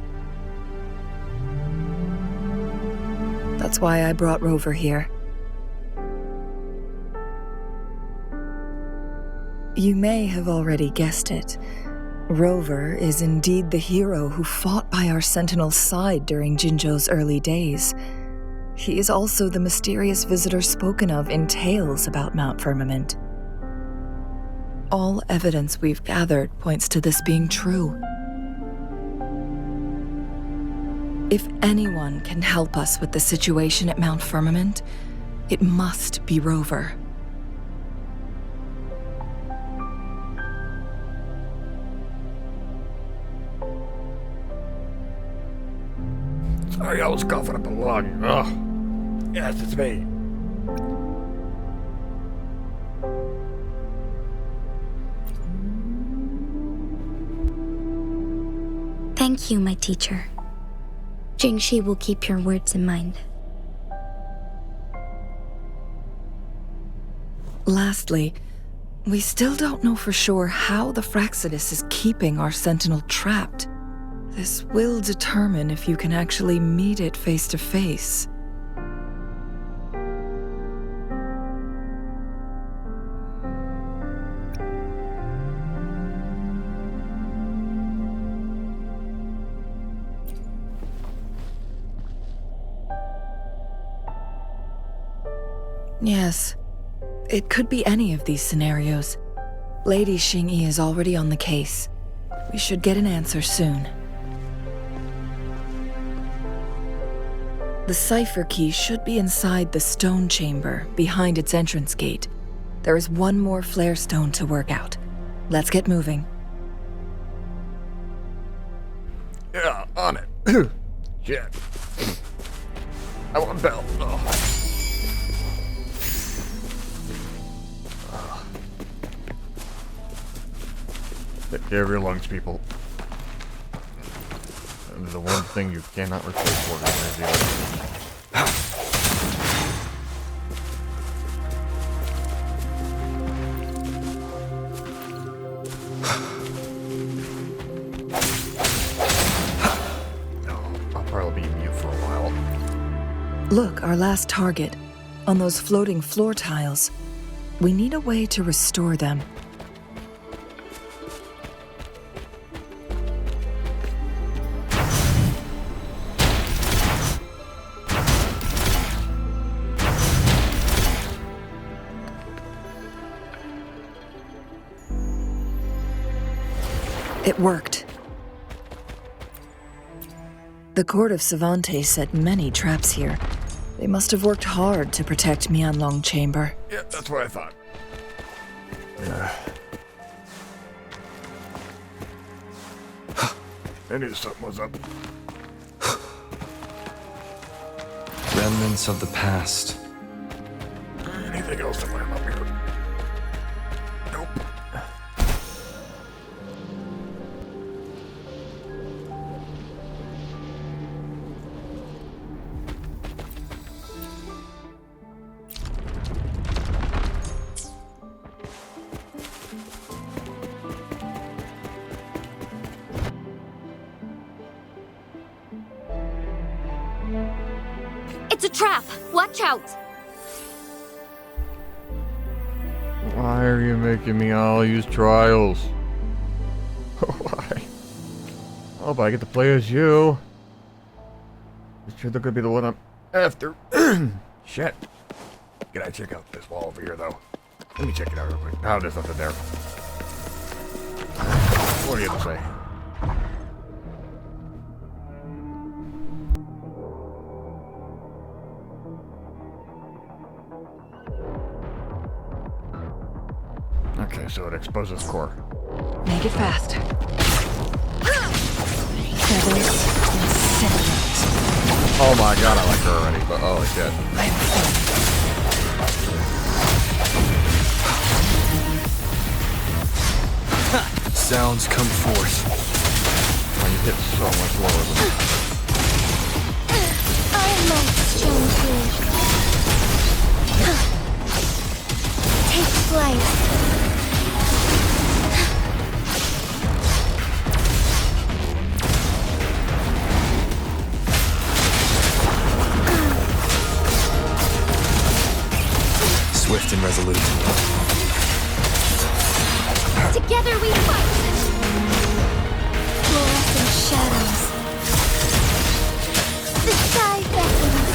That's why I brought Rover here. You may have already guessed it. Rover is indeed the hero who fought by our Sentinel's side during Jinzhou's early days. He is also the mysterious visitor spoken of in tales about Mount Firmament. All evidence we've gathered points to this being true. If anyone can help us with the situation at Mount Firmament, it must be Rover. Sorry, I was coughing up a lung. Ugh. Yes, it's me. thank you, my teacher. Jinshi will keep your words in mind. Lastly, we still don't know for sure how the Fraxidus is keeping our Sentinel trapped. This will determine if you can actually meet it face to face. Yes, it could be any of these scenarios. Lady Xingyi is already on the case. We should get an answer soon. The cipher key should be inside the stone chamber, behind its entrance gate. There is one more flare stone to work out. Let's get moving. Yeah, on it. Shit. I want Bell. Oh. Take care of your lungs, people. And the one thing you cannot replace for is energy. I'll probably be mute for a while. Look, our last target. On those floating floor tiles. We need a way to restore them. It worked. The court of Savantes set many traps here. They must have worked hard to protect Mianlong Chamber. Yeah, that's what I thought. I knew something was up. Remnants of the past. Anything else to land up here? Nope. It's a trap! Watch out! Why are you making me all use trials? Why? Oh, but I get to play as you. You sure they're gonna be the one I'm after? Shit. Gotta check out this wall over here, though. Let me check it out real quick. Oh, there's nothing there. What do you have to say? so it exposes core. Make it fast. Feathers incinerate. Oh my god, I like her already, but oh shit. I'm Sounds come forth. Oh, you hit so much lower than I must change. Take flight. Swift and resolute. Together we fight. Fluorescent shadows. The sky beckons.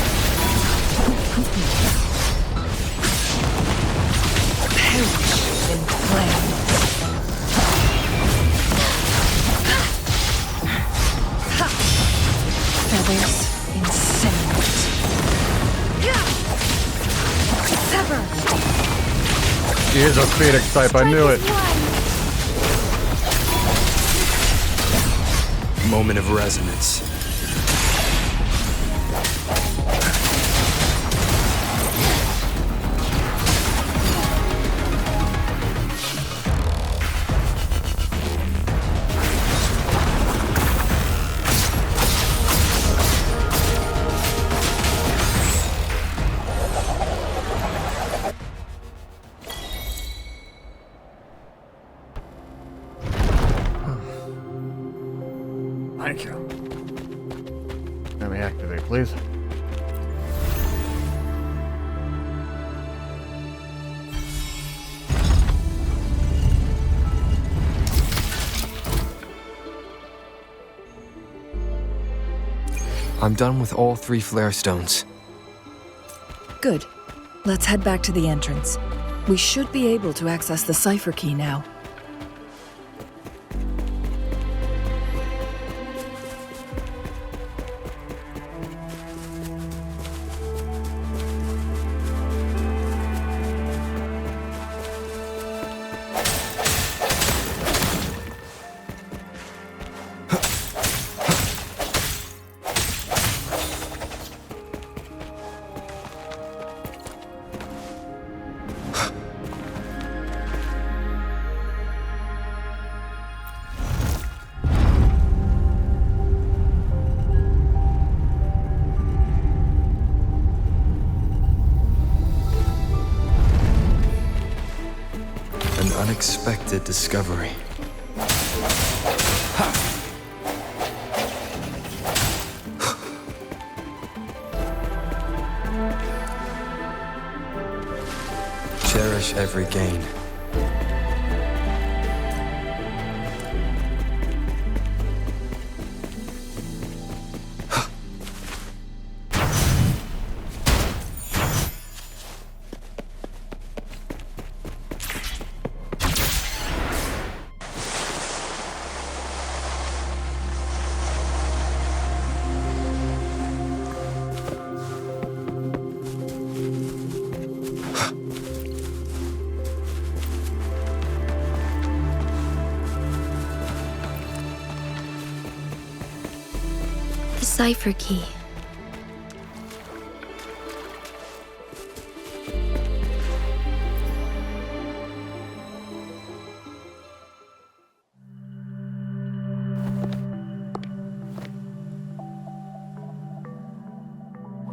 perish in flames. Feathers incinerate. Sever. She is a Phoenix type, I knew it. Moment of resonance. Thank you. Let me activate, please. I'm done with all 3 flare stones. Good. Let's head back to the entrance. We should be able to access the cipher key now. An unexpected discovery. Cherish every gain. The cipher key.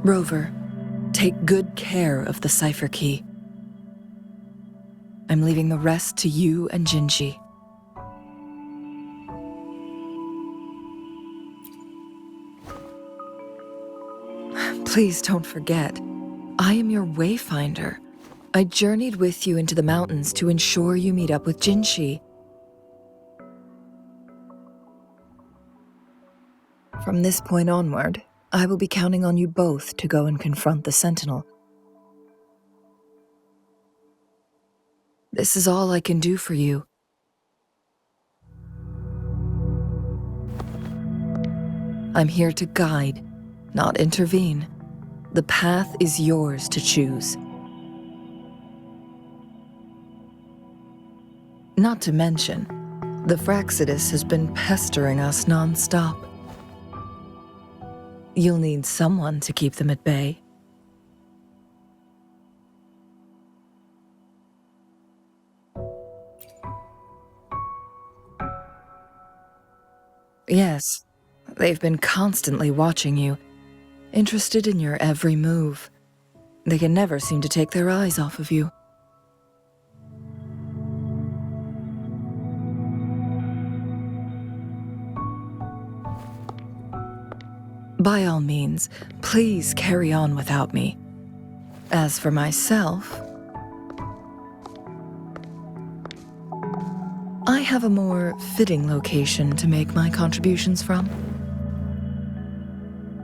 Rover, take good care of the cipher key. I'm leaving the rest to you and Jinshi. Please don't forget, I am your wayfinder. I journeyed with you into the mountains to ensure you meet up with Jinshi. From this point onward, I will be counting on you both to go and confront the Sentinel. This is all I can do for you. I'm here to guide, not intervene. The path is yours to choose. Not to mention, the Fraxidus has been pestering us non-stop. You'll need someone to keep them at bay. Yes, they've been constantly watching you, interested in your every move. They can never seem to take their eyes off of you. By all means, please carry on without me. As for myself, I have a more fitting location to make my contributions from.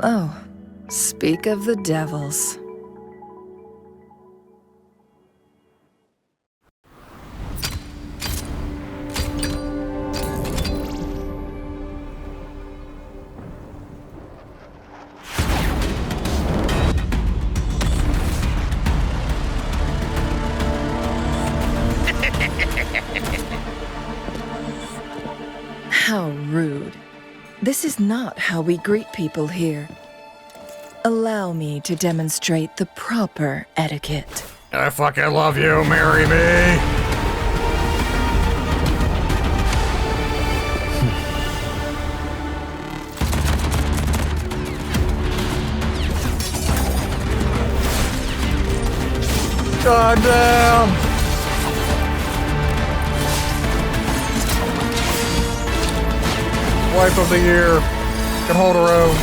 Oh, speak of the devils. How rude. This is not how we greet people here. Allow me to demonstrate the proper etiquette. I fucking love you, marry me! God damn! Wife of the year. Can hold her own.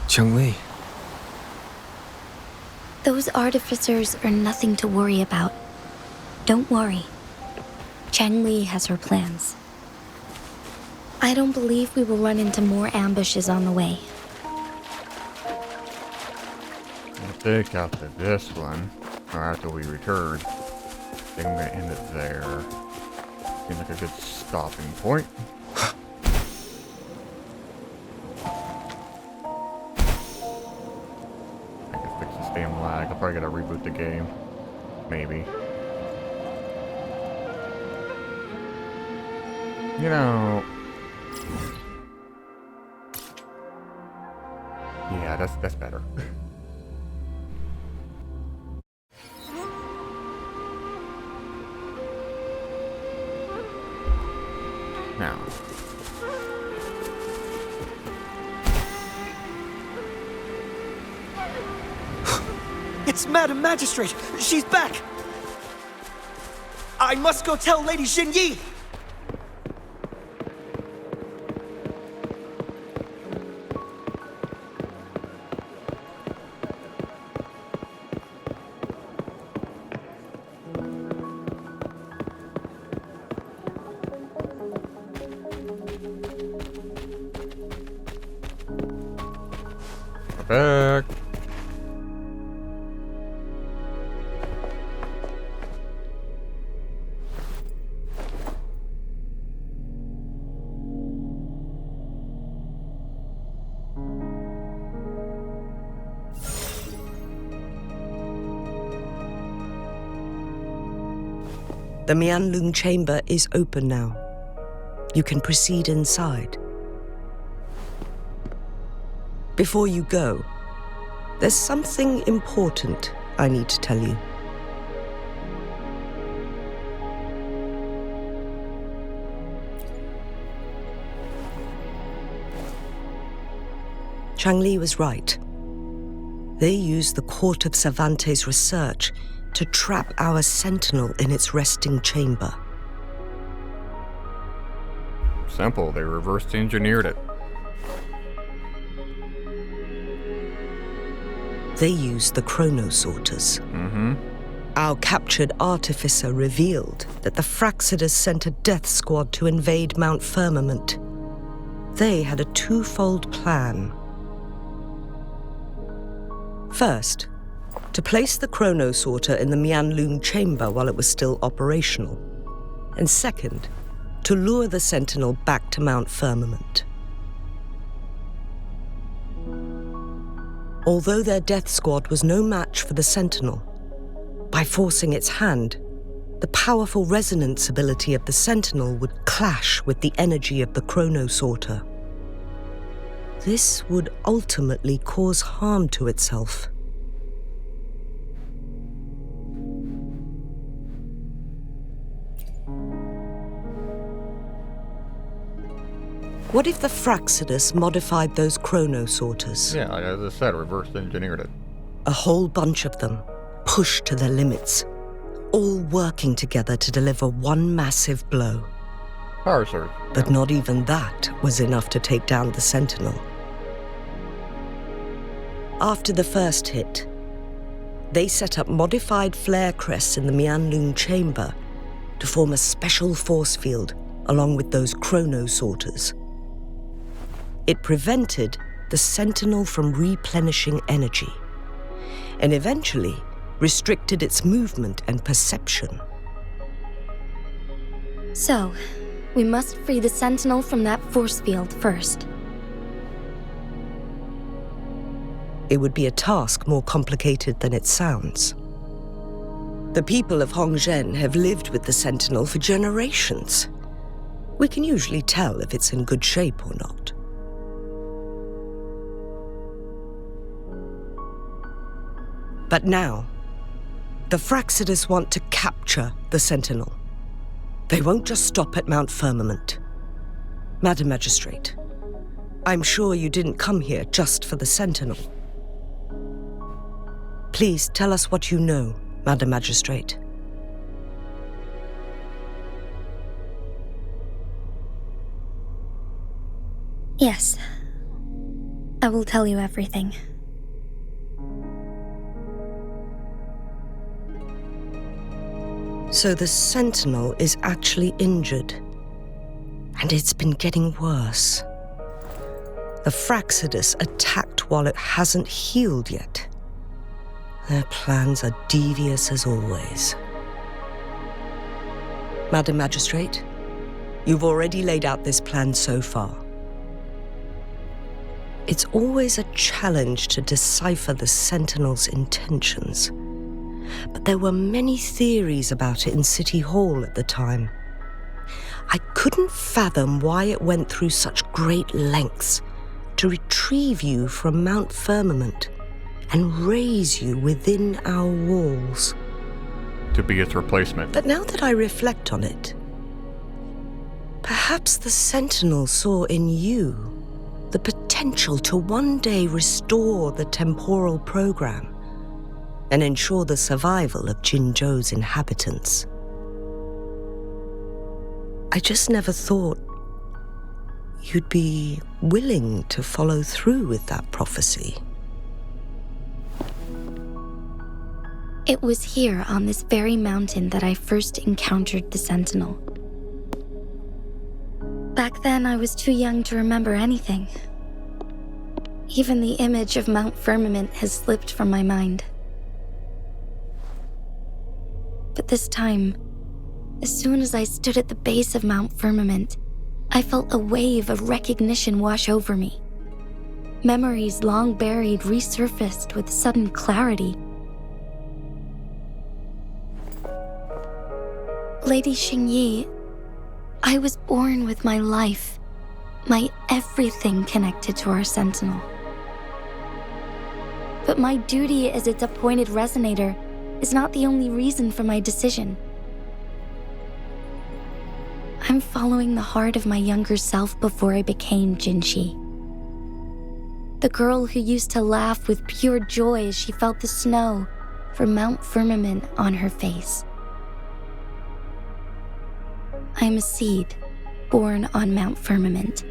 Chun-Li. Those artificers are nothing to worry about. Don't worry. Chang-Li has her plans. I don't believe we will run into more ambushes on the way. We'll take out this one after we return. I think I'm gonna end it there. Seems like a good stopping point. I can fix this damn lag. I'll probably gotta reboot the game. Maybe. You know. Yeah, that's better. Now. It's Madam Magistrate! She's back! I must go tell Lady Jinyi! Back. The Mianlung chamber is open now. You can proceed inside. Before you go, there's something important I need to tell you. Chang-Li was right. They used the Court of Cervantes' research to trap our sentinel in its resting chamber. Simple, they reverse engineered it. They used the chronosorters. Our captured artificer revealed that the Fraxidus sent a death squad to invade Mount Firmament. They had a twofold plan. First, to place the chronosorter in the Mianlung chamber while it was still operational, and second, to lure the Sentinel back to Mount Firmament. Although their death squad was no match for the Sentinel, by forcing its hand, the powerful resonance ability of the Sentinel would clash with the energy of the Chronosorter. This would ultimately cause harm to itself. What if the Fraxidus modified those Chronosorters? Yeah, like as I said, reverse engineered it. A whole bunch of them, pushed to their limits, all working together to deliver one massive blow. Power surge. But not even that was enough to take down the Sentinel. After the first hit, they set up modified flare crests in the Mianlun chamber to form a special force field along with those Chronosorters. It prevented the Sentinel from replenishing energy, and eventually restricted its movement and perception. So, we must free the Sentinel from that force field first. It would be a task more complicated than it sounds. The people of Hongzhen have lived with the Sentinel for generations. We can usually tell if it's in good shape or not. But now, the Fraxidus want to capture the Sentinel. They won't just stop at Mount Firmament. Madam Magistrate, I'm sure you didn't come here just for the Sentinel. Please tell us what you know, Madam Magistrate. Yes. I will tell you everything. So the Sentinel is actually injured, and it's been getting worse. The Fraxidus attacked while it hasn't healed yet. Their plans are devious as always. Madam Magistrate, you've already laid out this plan so far. It's always a challenge to decipher the Sentinel's intentions. But there were many theories about it in City Hall at the time. I couldn't fathom why it went through such great lengths to retrieve you from Mount Firmament and raise you within our walls. To be its replacement. But now that I reflect on it, perhaps the Sentinel saw in you the potential to one day restore the temporal program and ensure the survival of Jinzhou's inhabitants. I just never thought you'd be willing to follow through with that prophecy. It was here on this very mountain that I first encountered the Sentinel. Back then, I was too young to remember anything. Even the image of Mount Firmament has slipped from my mind. But this time, as soon as I stood at the base of Mount Firmament, I felt a wave of recognition wash over me. Memories long buried resurfaced with sudden clarity. Lady Xingyi, I was born with my life, my everything connected to our Sentinel. But my duty as its appointed resonator is not the only reason for my decision. I'm following the heart of my younger self before I became Jinshi. The girl who used to laugh with pure joy as she felt the snow from Mount Firmament on her face. I am a seed born on Mount Firmament,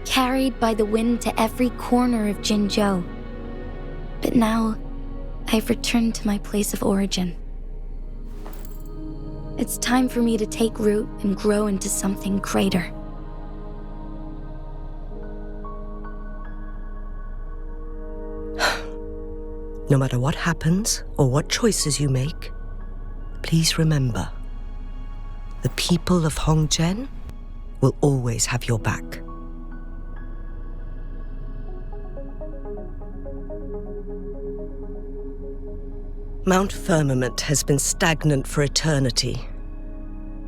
carried by the wind to every corner of Jinzhou. But now, I've returned to my place of origin. It's time for me to take root and grow into something greater. No matter what happens or what choices you make, please remember, the people of Hongzhen will always have your back. Mount Firmament has been stagnant for eternity.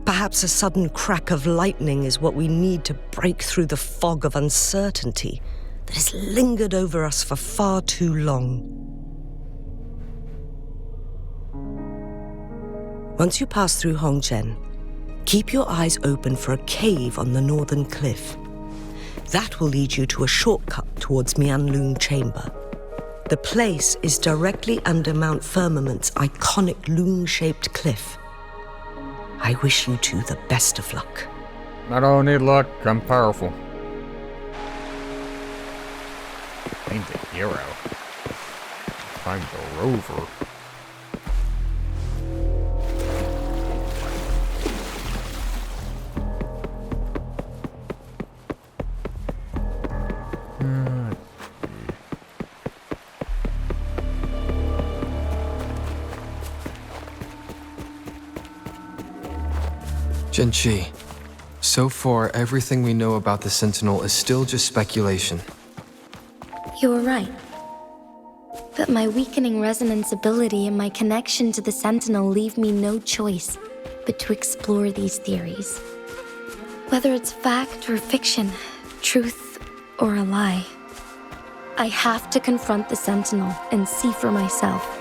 Perhaps a sudden crack of lightning is what we need to break through the fog of uncertainty that has lingered over us for far too long. Once you pass through Hongzhen, keep your eyes open for a cave on the northern cliff. That will lead you to a shortcut towards Mianlun Chamber. The place is directly under Mount Firmament's iconic loon-shaped cliff. I wish you two the best of luck. I don't need luck, I'm powerful. Find the hero. Find the rover. Jinshi, so far everything we know about the Sentinel is still just speculation. You were right. But my weakening resonance ability and my connection to the Sentinel leave me no choice but to explore these theories. Whether it's fact or fiction, truth or a lie, I have to confront the Sentinel and see for myself.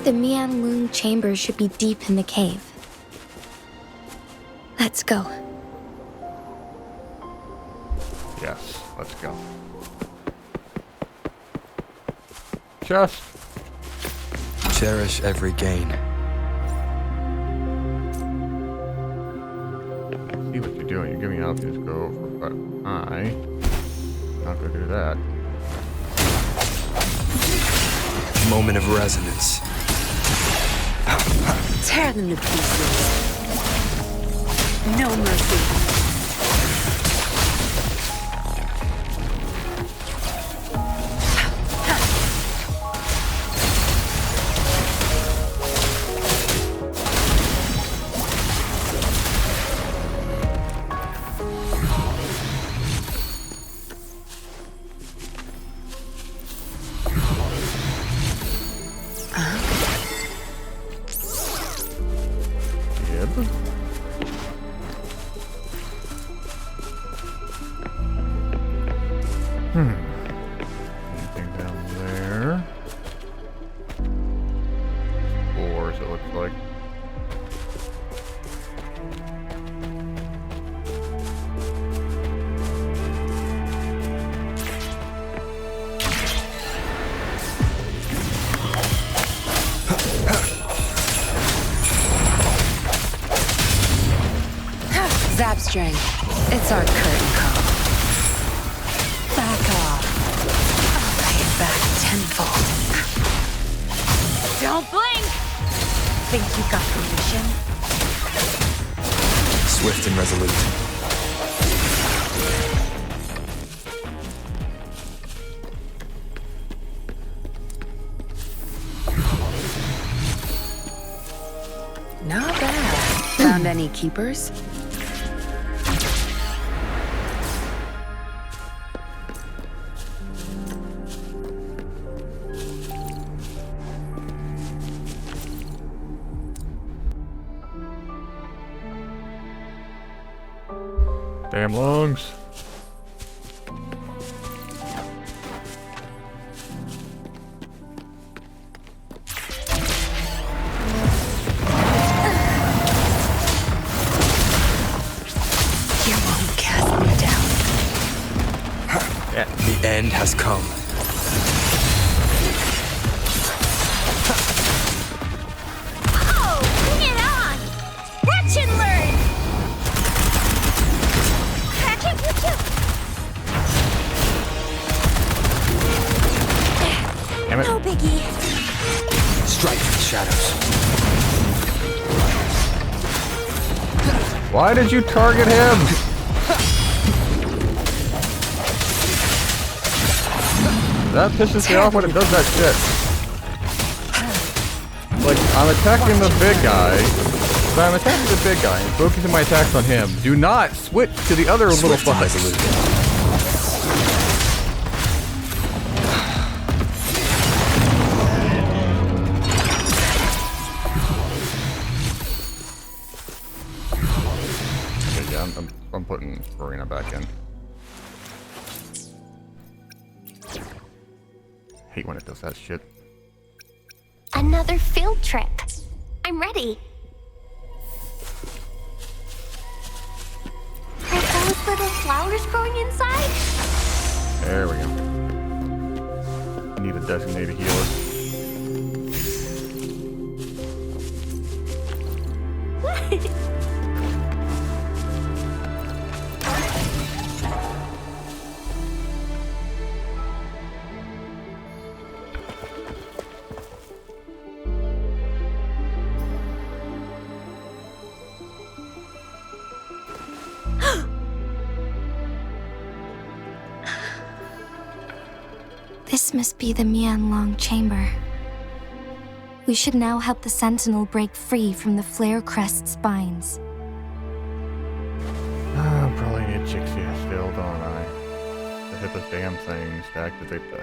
The Mianlun Chamber should be deep in the cave. Let's go. Yes, let's go. Chest. Cherish every gain. See what you're doing. You're giving out to just go over, but I'm not gonna do that. Moment of resonance. Tear them to pieces. No mercy. Anything down there? Spores, it looks like. Zap string. It's our curtain call. Back off. I'll pay it back tenfold. Don't blink! Think you got permission? Swift and resolute. Not bad. Found any keepers? Damn lungs. You won't cast me down. The end has come. Oh, bring it on! Watch and learn! damn it. No biggie. Strike for the shadows. Why did you target him? That pisses me off when it does that shit. Like, I'm attacking the big guy. But I'm attacking the big guy and focusing my attacks on him. Do not switch to the other little fuck. Okay, yeah, I'm putting Arena back in. Hate when it does that shit. Another field trip. I'm ready. Are those little flowers growing inside? There we go. Need a designated healer. This must be the Mianlong chamber. We should now help the Sentinel break free from the flare crest spines. Probably need Jinshi still, don't I? To hit this damn thing to activate the...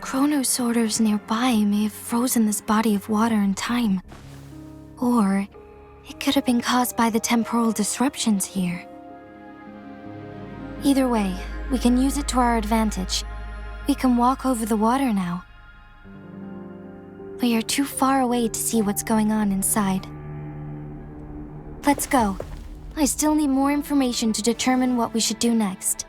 Chronos sorters nearby may have frozen this body of water in time. Or it could have been caused by the temporal disruptions here. Either way, we can use it to our advantage. We can walk over the water now. We are too far away to see what's going on inside. Let's go. I still need more information to determine what we should do next.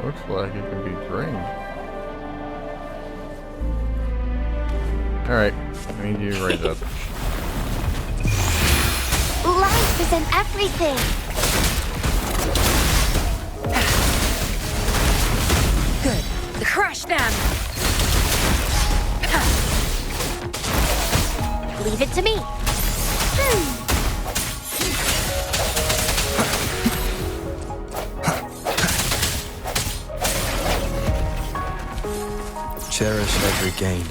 Looks like it can be drained. Alright, I need you to raise up. Life is in everything! Good. Crush them! Leave it to me! Cherish every gain.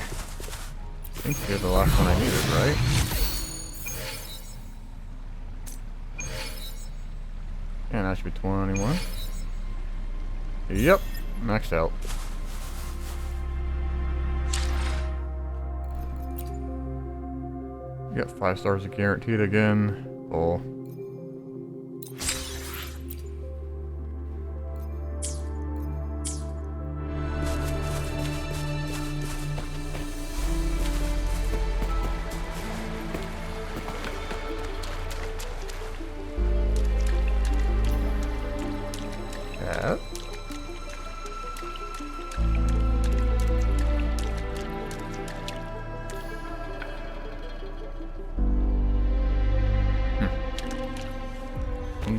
I think you're the last one I needed, right? And that should be 21. Yep, maxed out. You got 5 stars guaranteed again. Oh. Yeah.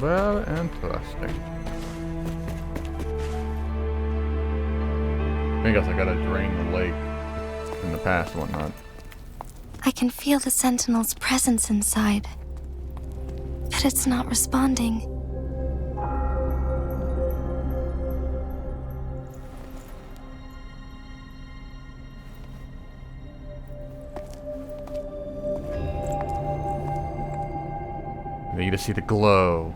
Well, interesting. I guess I gotta drain the lake in the past and whatnot. I can feel the Sentinel's presence inside. But it's not responding. I need to see the glow.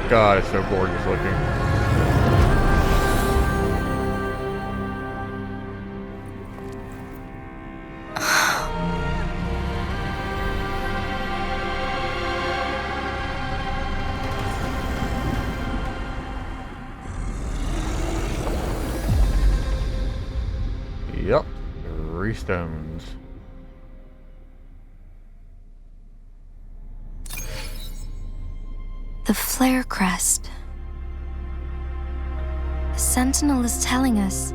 God, it's so gorgeous looking. Yep, 3 stones. The flare crest. The Sentinel is telling us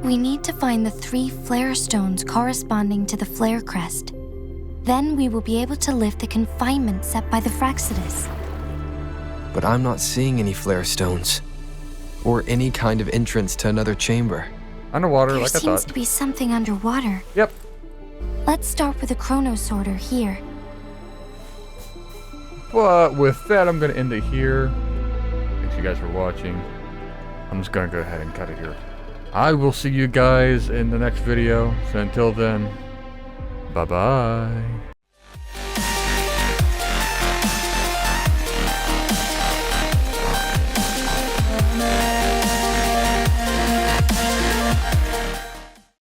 we need to find the 3 flare stones corresponding to the flare crest. Then we will be able to lift the confinement set by the Fraxidus. But I'm not seeing any flare stones. Or any kind of entrance to another chamber. Underwater, There like I seems thought. to be something underwater. Yep. Let's start with a chronosorter here. But with that, I'm going to end it here. Thanks you guys for watching. I'm just going to go ahead and cut it here. I will see you guys in the next video. So until then, bye-bye.